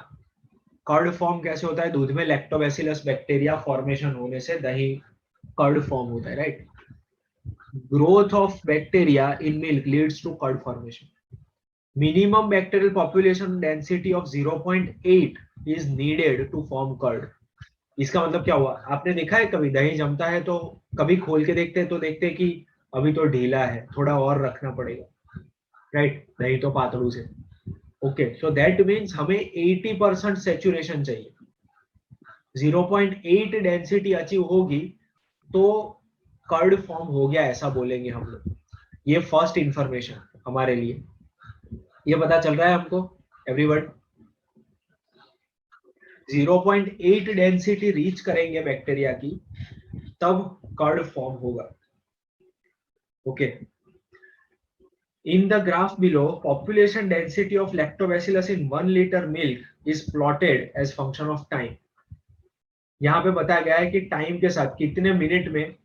S1: कर्ड फॉर्म कैसे होता है दूध में, लैक्टोबैसिलस बैक्टीरिया फॉर्मेशन होने से दही कर्ड फॉर्म होता है, right. Growth of bacteria in milk leads to curd formation. Minimum bacterial population density of 0.8 is needed to form curd. इसका मतलब क्या हुआ, आपने देखा है कभी दही जमता है तो कभी खोल के देखते हैं तो देखते हैं कि अभी तो ढीला है, थोड़ा और रखना पड़ेगा, राइट। दही तो पातड़ू से। ओके, सो दैट मीन्स हमें 80% सेचुरेशन चाहिए। 0.8 डेंसिटी अचीव होगी तो कर्ड फॉर्म हो गया ऐसा बोलेंगे हम लोग। ये फर्स्ट इंफॉर्मेशन हमारे लिए, ये पता चल रहा है हमको एवरीवन। 0.8 डेंसिटी रीच करेंगे बैक्टीरिया की तब कर्ड फॉर्म होगा। Okay, in the graph below population density of lactobacillus in 1 liter milk is plotted as function of time। यहाँ पे बताया गया है कि टाइम के साथ कितने मिनट में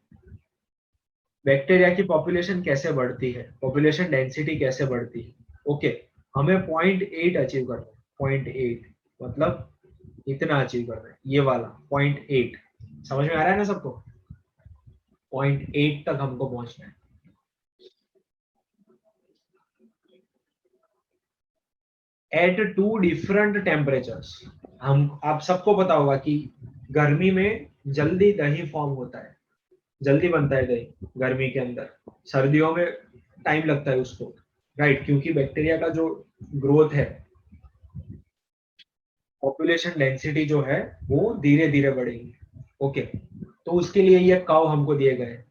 S1: बैक्टीरिया की पॉपुलेशन कैसे बढ़ती है, पॉपुलेशन डेंसिटी कैसे बढ़ती है। ओके, हमें 0.8 अचीव करना है। 0.8 मतलब इतना अचीव करना है, ये वाला 0.8। समझ में आ रहा है ना सबको, 0.8 तक हमको पहुंचना है। At two different temperatures. हम आप सबको पता होगा कि गर्मी में जल्दी दही फॉर्म होता है, जल्दी बनता है दही गर्मी के अंदर, सर्दियों में टाइम लगता है उसको, राइट। क्योंकि बैक्टीरिया का जो ग्रोथ है, पॉपुलेशन डेंसिटी जो है वो धीरे धीरे बढ़ेगी। ओके, तो उसके लिए ये कर्व हमको दिए गए।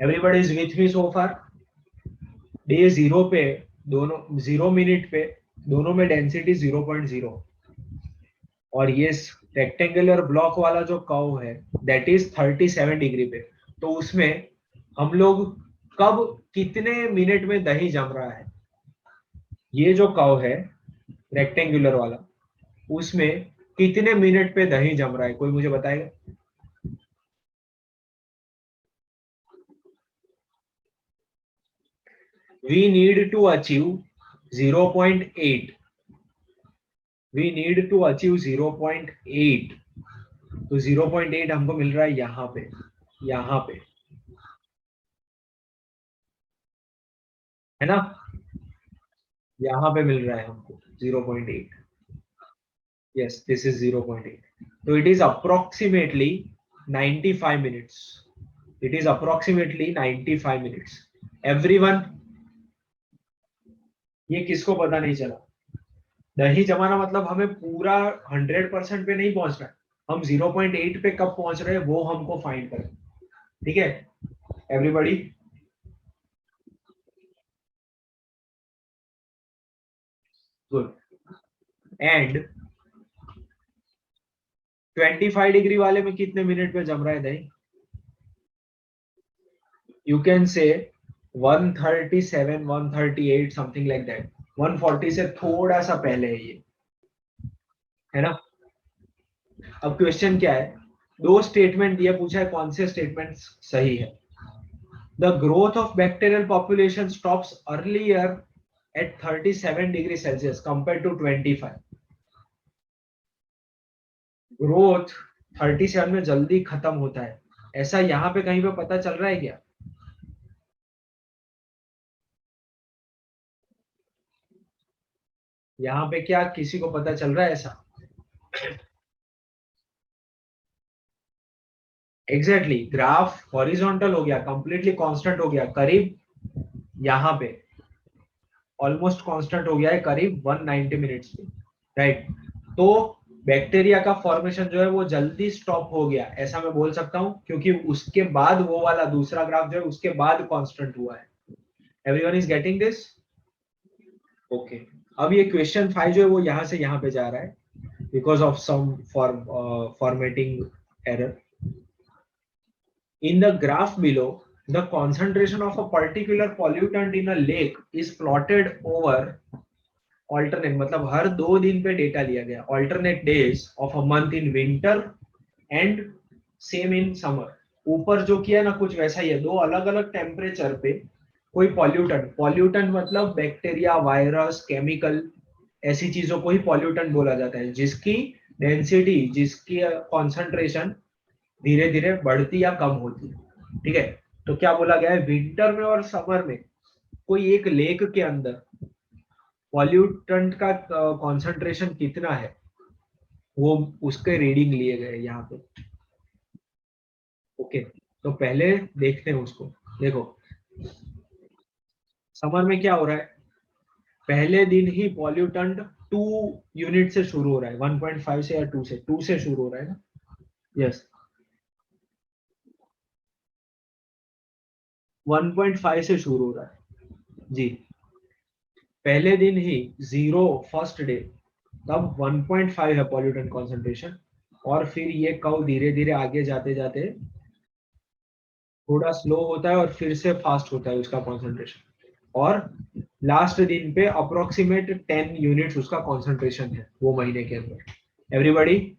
S1: Everybody is with me so far. Day 0 पे दोनों 0 मिनट पे दोनों में डेंसिटी 0.0 और ये रेक्टेंगुलर ब्लॉक वाला जो कर्व है दैट इज 37 डिग्री पे। तो उसमें हम लोग कब कितने मिनट में दही जम रहा है, ये जो कर्व है रेक्टेंगुलर वाला, उसमें कितने मिनट पे दही जम रहा है, कोई मुझे बताएगा। we need to achieve 0.8, we need to achieve 0.8। तो 0.8 हमको मिल रहा है यहाँ पे, यहाँ पे है ना, यहाँ पे मिल रहा है हमको 0.8। yes, this is 0.8। तो it is approximately 95 minutes, it is approximately 95 minutes। everyone, ये किसको पता नहीं चला, दही जमाना मतलब हमें पूरा 100% पे नहीं पहुंचना है, हम 0.8 पे कब पहुंच रहे हैं वो हमको फाइंड करें। ठीक है एवरीबॉडी, गुड। एंड 25 डिग्री वाले में कितने मिनट पे जम रहा है दही, यू कैन से 137 138 समथिंग लाइक दैट। 140 से थोड़ा सा पहले है ये, है ना। अब क्वेश्चन क्या है, दो स्टेटमेंट दिया, पूछा है कौन से स्टेटमेंट सही है। The growth of bacterial population stops earlier at 37 degree Celsius compare to 25. Growth 37 में जल्दी खत्म होता है, ऐसा यहाँ पे कहीं पे पता चल रहा है क्या? यहाँ पे क्या किसी को पता चल रहा है ऐसा? एग्जैक्टली ग्राफ हॉरिजॉन्टल हो गया, कंप्लीटली कांस्टेंट हो गया, करीब यहाँ पे ऑलमोस्ट कांस्टेंट हो गया है करीब 190 मिनट्स में, राइट? तो बैक्टीरिया का फॉर्मेशन जो है वो जल्दी स्टॉप हो गया, ऐसा मैं बोल सकता हूँ, क्योंकि उसके बाद वो वाला दूसरा ग्राफ जो है उसके बाद कांस्टेंट हुआ है. Everyone is getting this? Okay. अब ये क्वेश्चन 5 जो है वो यहाँ से यहाँ पे जा रहा है because of some formatting error. In the graph below, the concentration of a particular pollutant in a lake is plotted over alternate, मतलब हर 2 दिन पे डेटा लिया गया, alternate days of a month in winter and same in summer. ऊपर जो किया ना कुछ वैसा ही है, दो अलग अलग टेम्परेचर पे कोई पॉल्यूटेंट मतलब बैक्टीरिया, वायरस, केमिकल, ऐसी चीजों को ही पॉल्यूटेंट बोला जाता है जिसकी डेंसिटी, जिसकी कॉन्सेंट्रेशन धीरे धीरे बढ़ती या कम होती है. ठीक है, तो क्या बोला गया है, विंटर में और समर में कोई एक लेक के अंदर पॉल्यूटेंट का कॉन्सेंट्रेशन कितना है वो उसके रीडिंग लिए गए यहाँ पे. ओके, तो पहले देखते हैं उसको. देखो समर में क्या हो रहा है, पहले दिन ही पॉल्यूटेंट 2 यूनिट से शुरू हो रहा है, 1.5 से या 2 से शुरू हो रहा है ना. यस, 1.5 से शुरू हो रहा है जी. पहले दिन ही जीरो, फर्स्ट डे, तब 1.5 है पॉल्यूटेंट कॉन्सेंट्रेशन, और फिर ये कर्व धीरे धीरे आगे जाते जाते थोड़ा स्लो होता है और फिर से फास्ट होता है उसका कॉन्सेंट्रेशन, और लास्ट दिन पे अप्रोक्सीमेट 10 यूनिट्स उसका कॉन्सेंट्रेशन है वो महीने के अंदर. एवरीबॉडी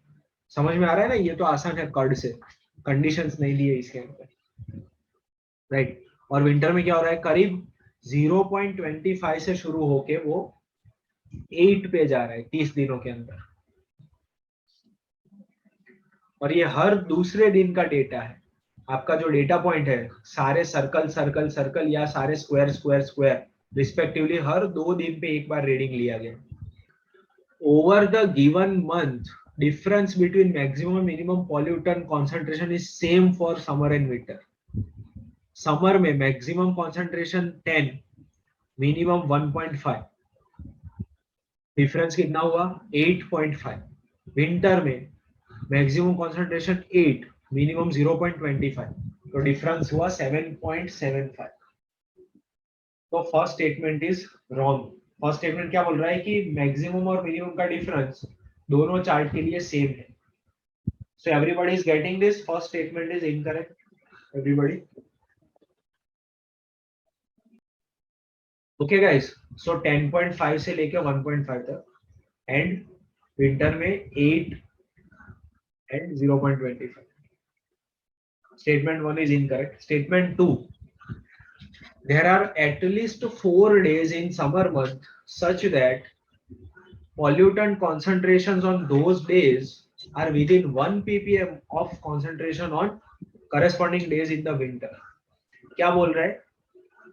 S1: समझ में आ रहा है ना? ये तो आसान है, कर्ड से कंडीशंस नहीं दिए इसके अंदर, राइट? और विंटर में क्या हो रहा है, करीब 0.25 से शुरू होके वो 8 पे जा रहा है 30 दिनों के अंदर, और ये हर दूसरे दिन का डेटा है. आपका जो डेटा पॉइंट है, सारे सर्कल सर्कल सर्कल या सारे स्क्वायर स्क्वायर स्क्वायर रिस्पेक्टिवली हर 2 दिन पे एक बार रीडिंग लिया गया. Over the given month, difference between maximum and minimum pollutant concentration is same for summer and winter. Summer में मैक्सिमम कॉन्सेंट्रेशन 10, मिनिमम 1.5, डिफरेंस कितना हुआ 8.5. विंटर में मैक्सिमम कॉन्सेंट्रेशन 8, मिनिमम 0.25, तो डिफरेंस हुआ 7.75. तो first statement is wrong. First statement क्या बोल रहा है कि मैक्सिमम और मिनिमम का डिफरेंस दोनों चार्ट के लिए सेम है. So everybody is getting this, first statement is incorrect. Everybody okay guys? So 10.5 से लेके 1.5 तक, एंड विंटर में 8 and 0.25. Statement 1 is incorrect. Statement 2, there are at least 4 days in summer month such that pollutant concentrations on those days are within 1 ppm of concentration on corresponding days in the winter. क्या बोल रहा है,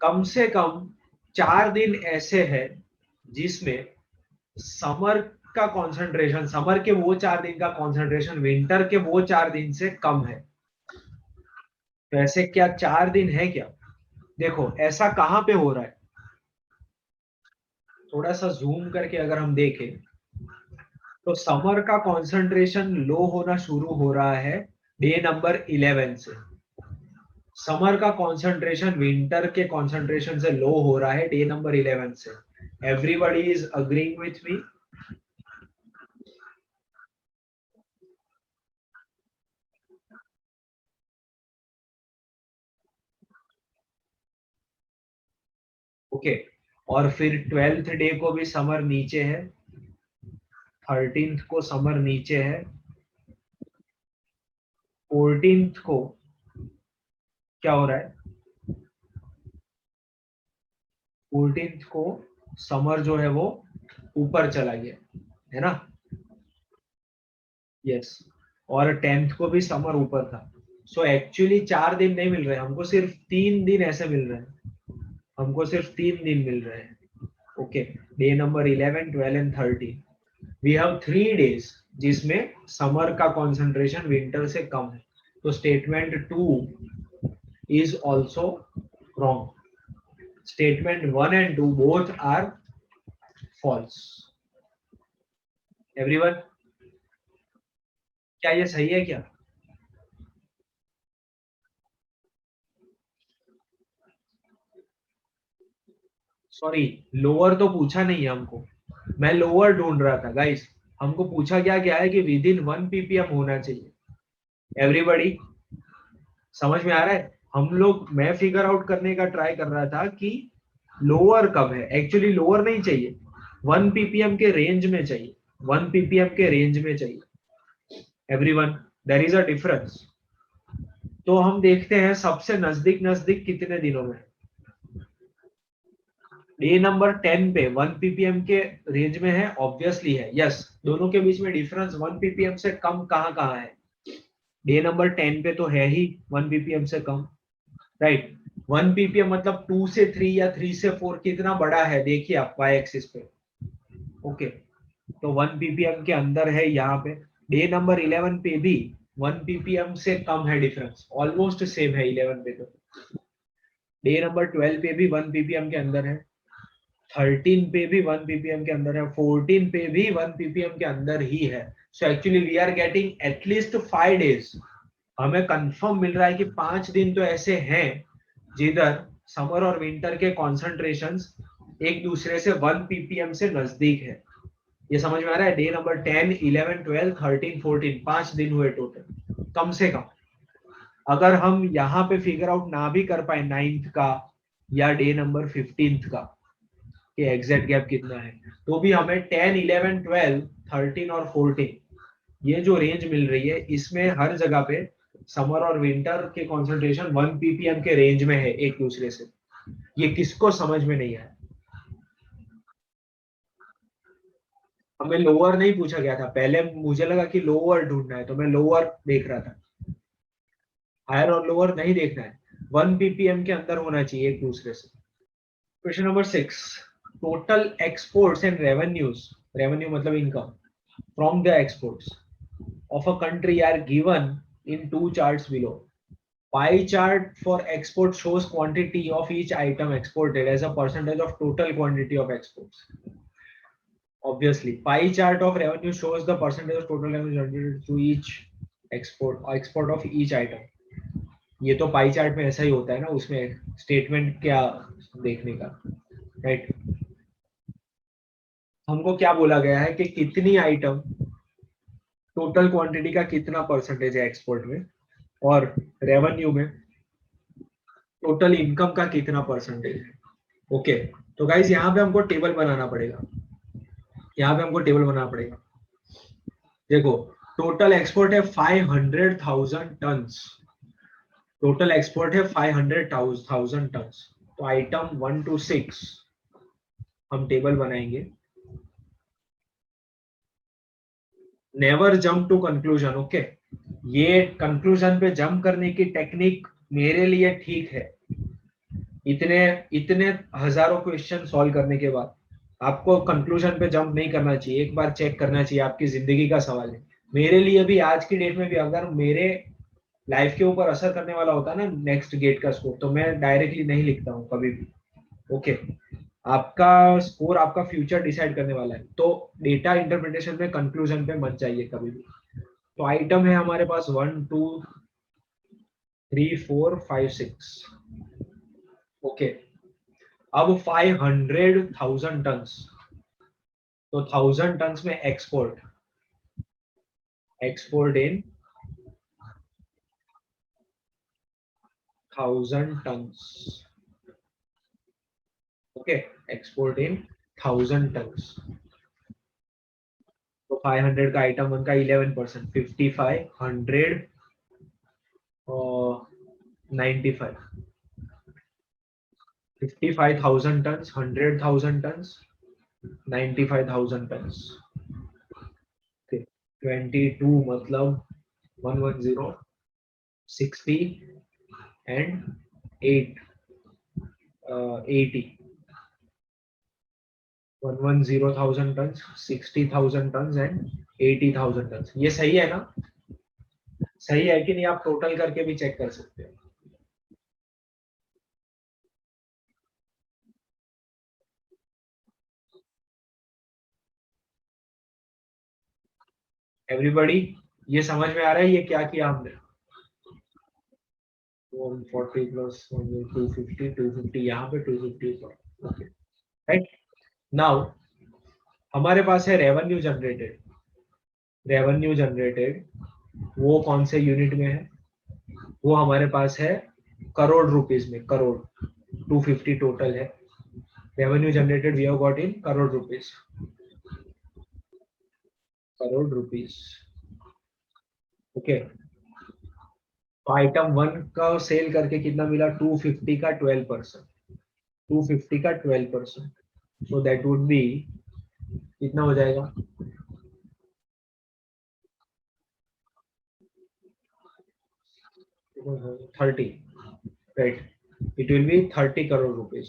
S1: कम से कम 4 दिन ऐसे हैं जिसमें summer का कॉन्सेंट्रेशन, समर के वो 4 दिन का कॉन्सेंट्रेशन विंटर के वो 4 दिन से कम है. तो ऐसे क्या 4 दिन है क्या? देखो ऐसा कहां पे हो रहा है, थोड़ा सा जूम करके अगर हम देखें तो समर का कॉन्सेंट्रेशन लो होना शुरू हो रहा है डे नंबर 11 से. समर का कॉन्सेंट्रेशन विंटर के कॉन्सेंट्रेशन से लो हो रहा है डे नंबर 11 से. Everybody is agreeing with me? Okay, और फिर 12th डे को भी समर नीचे है, 13th को समर नीचे है, 14th को क्या हो रहा है, 14th को समर जो है वो ऊपर चला गया, है ना? यस, और 10th को भी समर ऊपर था। सो एक्चुअली 4 दिन नहीं मिल रहे हमको, सिर्फ 3 दिन ऐसे मिल रहे हैं, हमको सिर्फ 3 दिन मिल रहे हैं। Okay, day number 11, 12 and 13 we have 3 days जिसमें समर का कॉन्सेंट्रेशन विंटर से कम है। तो statement 2 is also wrong. Statement 1 and 2 both are false. Everyone, क्या ये सही है क्या? सॉरी, लोअर तो पूछा नहीं है हमको, मैं लोअर ढूंढ रहा था गाइस। हमको पूछा क्या है कि विद इन 1 ppm होना चाहिए। एवरीबॉडी समझ में आ रहा है? हम लोग, मैं फिगर आउट करने का ट्राई कर रहा था कि लोअर कब है। एक्चुअली लोअर नहीं चाहिए, 1 ppm के रेंज में चाहिए, 1 ppm के रेंज में चाहिए। Everyone, there is a difference. तो हम देखते हैं सबसे नजदीक नजदीक कितने दिनों में। डे नंबर 10 पे 1 ppm के रेंज में है, ऑब्वियसली है, यस। दोनों के बीच में डिफरेंस 1 ppm से कम कहाँ कहाँ है? डे नंबर 10 पे तो है ही 1 ppm से कम, राइट? 1 ppm मतलब 2 से 3 या 3 से 4 कितना बड़ा है देखिए आप y एक्सिस पे। ओके, तो 1 ppm के अंदर है यहाँ पे। डे नंबर 11 पे भी 1 ppm से कम है डिफरेंस, ऑलमोस्ट सेम है 11 पे। तो डे नंबर 12 पे भी 1 ppm के अंदर है, 13 पे भी 1 ppm के अंदर है, 14 पे भी 1 ppm के अंदर ही है। So actually we are getting at least 5 days। हमें कंफर्म मिल रहा है कि 5 दिन तो ऐसे हैं जिधर समर और विंटर के कॉन्सेंट्रेशंस एक दूसरे से 1 ppm से नजदीक है। ये समझ में आ रहा है? डे नंबर 10, 11, 12, 13, 14 5 दिन हुए टोटल कम से कम। अगर हम यहाँ पे फिगर आउट ना भी कर पाए 9th का या डे नंबर 15th का कि एग्जैक्ट गैप कितना है, तो भी हमें 10, 11, 12, 13 और 14 ये जो रेंज मिल रही है, इसमें हर जगह पे समर और विंटर के कॉन्सेंट्रेशन 1 ppm के रेंज में है एक दूसरे से। ये किसको समझ में नहीं आया? हमें लोअर नहीं पूछा गया था पहले, मुझे लगा कि लोअर ढूंढना है तो मैं लोअर देख रहा था। हायर और लोअर नहीं देखना है, 1 ppm के अंदर होना चाहिए एक दूसरे से। Question number 6, total exports and revenues, revenue मतलब income, from the exports of a country are given in 2 charts below. Pie chart for export shows quantity of each item exported as a percentage of total quantity of exports. Obviously, pie chart of revenue shows the percentage of total revenue generated to each export of each item. ये तो pie chart में ऐसा ही होता है ना, उसमें statement क्या देखने का, राइट? हमको क्या बोला गया है कि कितनी आइटम, टोटल क्वांटिटी का कितना परसेंटेज है एक्सपोर्ट में, और रेवेन्यू में टोटल इनकम का कितना परसेंटेज है। ओके, तो गाइज यहाँ पे हमको टेबल बनाना पड़ेगा, यहाँ पे हमको टेबल बनाना पड़ेगा। देखो, टोटल एक्सपोर्ट है 500,000 टन्स, टोटल एक्सपोर्ट है 500,000 टन्स। तो आइटम 1 to 6 हम टेबल बनाएंगे। Never jump to conclusion, okay? ये कंक्लूजन पे जंप करने की टेक्निक मेरे लिए ठीक है, इतने इतने हजारों क्वेश्चन सॉल्व करने के बाद आपको कंक्लूजन पे जंप नहीं करना चाहिए, एक बार चेक करना चाहिए, आपकी जिंदगी का सवाल है। मेरे लिए भी आज की डेट में भी अगर मेरे लाइफ के ऊपर असर करने वाला होता है ना नेक्स्ट गेट का स्कोर, तो मैं डायरेक्टली नहीं लिखता हूँ कभी भी। ओके, आपका स्कोर आपका फ्यूचर डिसाइड करने वाला है, तो डेटा इंटरप्रिटेशन में कंक्लूजन पे मत जाइए कभी भी। तो आइटम है हमारे पास 1, 2, 3, 4, 5, 6। ओके, अब 500,000 टन्स, तो 1000 टन्स में export, export in 1000 tons. Okay, export in 1000 tons. तो 500 का आइटम 1 का 11%, 55, 100 और 95, 55,000 टन्स, 100,000 टन्स, 95,000 tons. Okay. 22 मतलब 110, 60 and 8 80. 110,000 tons, 60,000 tons and 80,000 tons. ये सही है ना? सही है कि नहीं? आप टोटल करके भी चेक कर सकते हो. एवरीबॉडी ये समझ में आ रहा है ये क्या किया हमने? 140 प्लस 250, 250 यहाँ पे 250. Okay right. नाउ हमारे पास है रेवेन्यू जनरेटेड. रेवेन्यू जनरेटेड वो कौन से यूनिट में है? वो हमारे पास है करोड़ रुपीस में. करोड़ 250 टोटल है. Revenue generated we have got in crore rupees. Crore rupees. Okay. तो आइटम 1 का सेल करके कितना मिला? 250 का 12%. 250 का 12%. सो दैट वुड बी कितना हो जाएगा? 30. Right. It will be 30 crore rupees.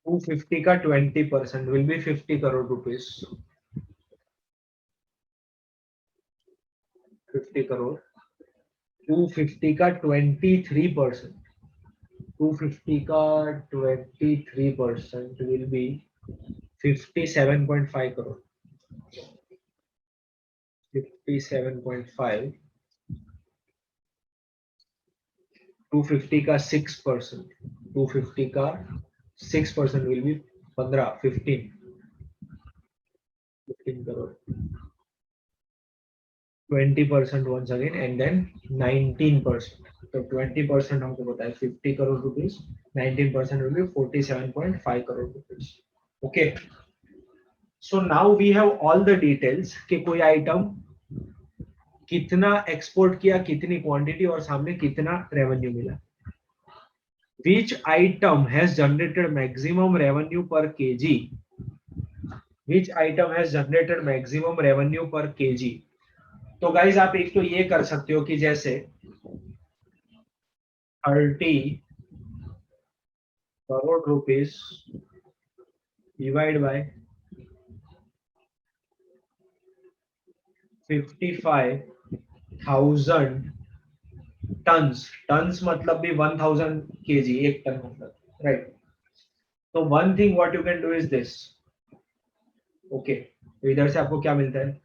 S1: 250 का 20% will be 50 crore rupees. 50 crore. 250 का 23%. 250 का 23% विल बी 57.5 करोड़. 57.5. 250 का 6%. 250 का 6% will be 15 crore. 20% once again and then 19%. तो 20% हमको पता है 50 crore rupees. 19% will be 47.5 crore rupees. Okay. So now we have all the details कि कोई आइटम कितना एक्सपोर्ट किया, कितनी क्वांटिटी और सामने कितना रेवेन्यू मिला. Which item has generated maximum revenue per kg? Which item has generated maximum revenue per kg? तो गाइज आप एक तो ये कर सकते हो कि जैसे 30 crore rupees divide by 55,000 tons. Tons मतलब भी 1000 kg. 1 टन मतलब. राइट. तो one thing what you can do is this. Okay. तो इधर से आपको क्या मिलता है?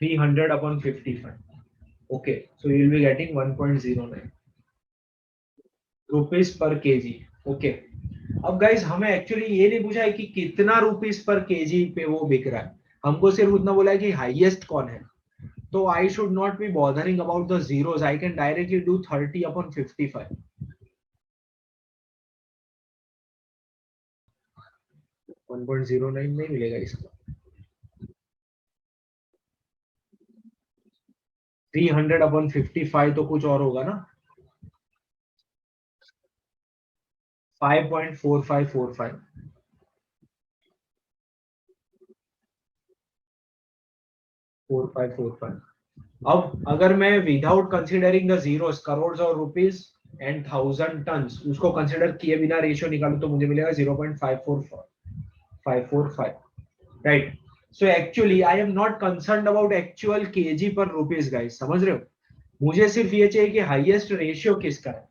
S1: 300 upon 55. Okay, so you will be getting 1.09 rupees पर केजी. ओके. अब गाइस हमें एक्चुअली ये नहीं पूछा है कि कितना रुपीस पर केजी पे वो बिक रहा है. हमको सिर्फ उतना बोला है कि हाईएस्ट कौन है. तो I should not be bothering about the zeros. I can directly do 30 upon 55. 1.09 नहीं मिलेगा इसका. 300 upon 55 तो कुछ और होगा ना. 5.4545. अब अगर मैं without considering the zeros crore और रुपीस एंड 1000 टन्स उसको कंसिडर किए बिना रेशियो निकालू तो मुझे मिलेगा 0.545. Right. So actually I am not concerned about actual KG पर रुपीस गाइस. समझ रहे हो? मुझे सिर्फ ये चाहिए कि हाईएस्ट रेशियो किसका है.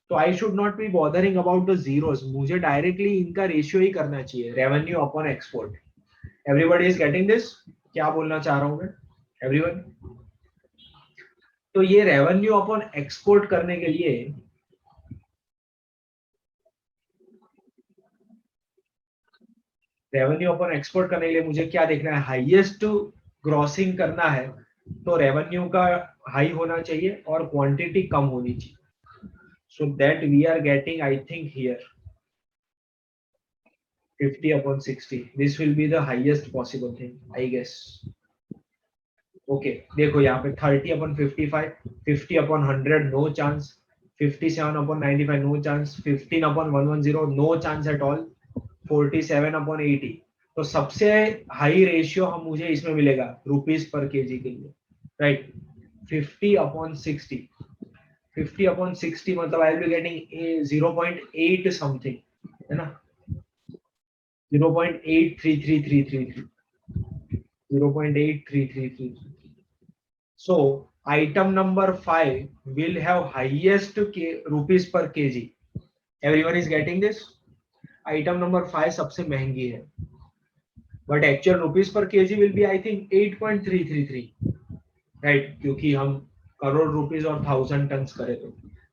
S1: तो I should not be bothering about the zeros. मुझे डायरेक्टली इनका रेशियो ही करना चाहिए. Revenue upon export. Everybody is getting this? क्या बोलना चाह रहा हूं मैं? एवरीवन. तो ये रेवेन्यू अपॉन एक्सपोर्ट करने के लिए मुझे क्या देखना है? हाईएस्ट ग्रॉसिंग करना है तो रेवेन्यू का हाई होना चाहिए और क्वांटिटी कम होनी चाहिए. So that we are getting I think here 50 upon 60. This will be the highest possible thing, I guess. Okay. देखो यहाँ पे 30 upon 55, 50 upon 100 no chance, 57/95 no chance, 15/110 no chance at all, 47/80। तो सबसे हाई रेशियो हम मुझे इसमें मिलेगा rupees per KG के लिए, राइट। 50/60, 50/60 मतलब I will be getting 0.8 something, है ना, 0.83333, 0.83333। So item number 5 will have highest rupees per kg. Everyone is getting this? Item number 5 सबसे महंगी है, but actual rupees per kg will be I think 8.333, right? क्योंकि हम crore rupees और 1000 turns करे तो,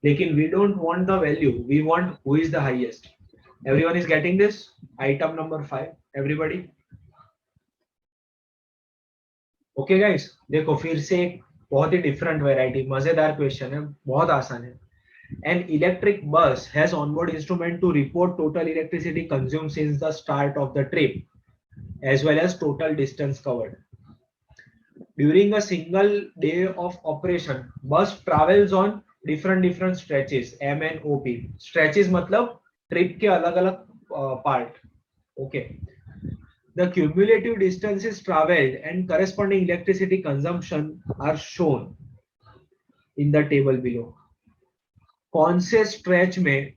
S1: लेकिन we don't want the value, we want who is the highest. Everyone is getting this? Item number 5, everybody? Okay guys, देखो फिर से एक बहुत ही डिफरेंट वैरायटी, मजेदार क्वेश्चन है, बहुत आसान है। An electric bus has onboard instrument to report total electricity consumed since the start of the trip, as well as total distance covered. During a single day of operation, bus travels on different stretches, M and OP. Stretches मतलब trip के अलग-अलग part. Okay. The cumulative distances traveled and corresponding electricity consumption are shown in the table below. कौन से stretch में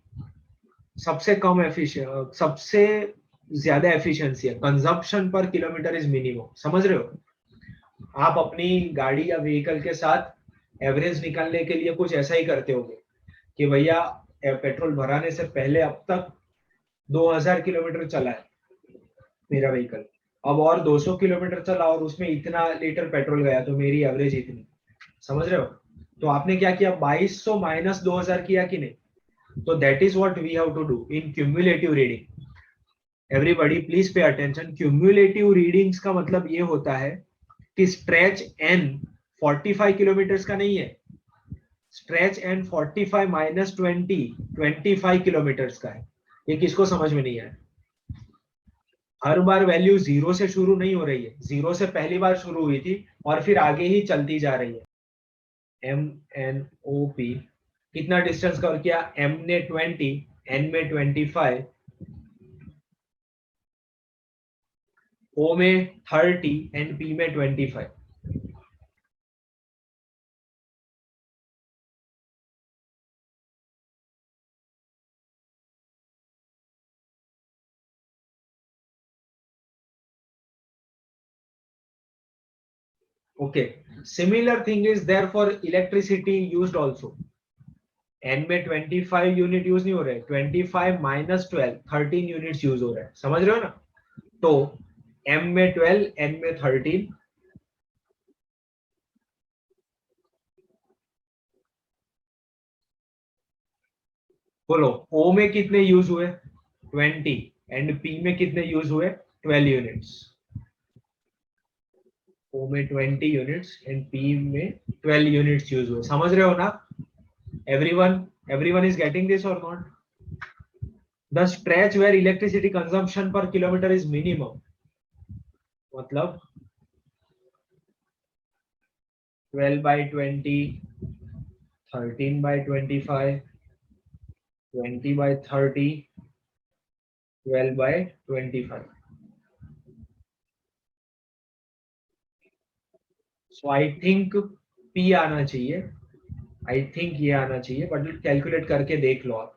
S1: सबसे कम efficient, सबसे ज्यादा efficiency है, कंजम्पशन पर किलोमीटर इज मिनिमम, समझ रहे हो? आप अपनी गाड़ी या व्हीकल के साथ एवरेज निकालने के लिए कुछ ऐसा ही करते होगे कि भैया पेट्रोल भराने से पहले अब तक 2000 किलोमीटर चला है मेरा व्हीकल, अब और 200 किलोमीटर चला और उसमें इतना लीटर पेट्रोल गया तो मेरी एवरेज इतनी, समझ रहे हो? तो आपने क्या किया, 2200 माइनस 2000 किया कि नहीं? तो that is what we have to do in cumulative reading. Everybody please pay attention. Cumulative readings का मतलब ये होता है कि स्ट्रेच एन 45 किलोमीटर का नहीं है, स्ट्रेच एन 45 माइनस 25 किलोमीटर का है। ये किसको समझ में नहीं आया? हर बार वैल्यू जीरो से शुरू नहीं हो रही है, जीरो से पहली बार शुरू हुई थी और फिर आगे ही चलती जा रही है। एम एन ओ पी कितना डिस्टेंस कवर किया? एम ने 20, एन में 25, ओ में 30 एंड पी में 25। Okay, similar thing is there for electricity used also. N में 25 यूनिट यूज नहीं हो रहे, 25 माइनस 12 13 यूनिट्स यूज हो रहे हैं, समझ रहे हो ना? तो एम में 12, एन में 13, बोलो ओ में कितने यूज हुए? 20 एंड पी में कितने यूज हुए? 12 यूनिट्स। ओ में 20 यूनिट्स एंड पी में 12 यूनिट्स यूज हुए, समझ रहे हो ना? everyone is getting this or not? The stretch where electricity consumption per kilometer is minimum, मतलब 12/20, 13/25, 20/30, 12/25। So I think P आना चाहिए, I think ये आना चाहिए, बट कैलकुलेट करके देख लो आप।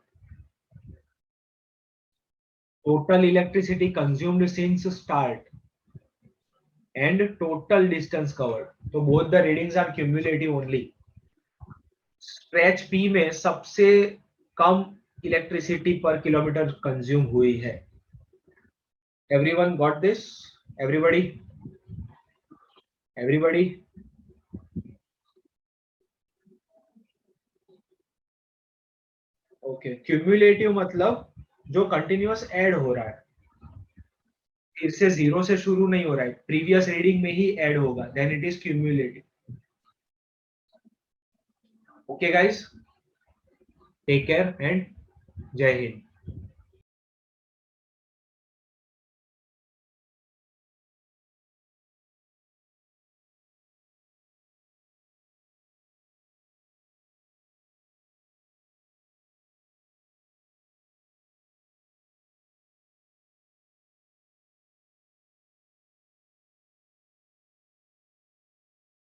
S1: Total electricity consumed since start and total distance covered, तो both the readings are cumulative only. Stretch P में सबसे कम इलेक्ट्रिसिटी पर किलोमीटर कंज्यूम हुई है। Everyone got this? Everybody okay. Cumulative मतलब जो कंटिन्यूअस ऐड हो रहा है, फिर से जीरो से शुरू नहीं हो रहा है, प्रीवियस रीडिंग में ही ऐड होगा, then it is cumulative. Okay guys, take care and जय हिंद।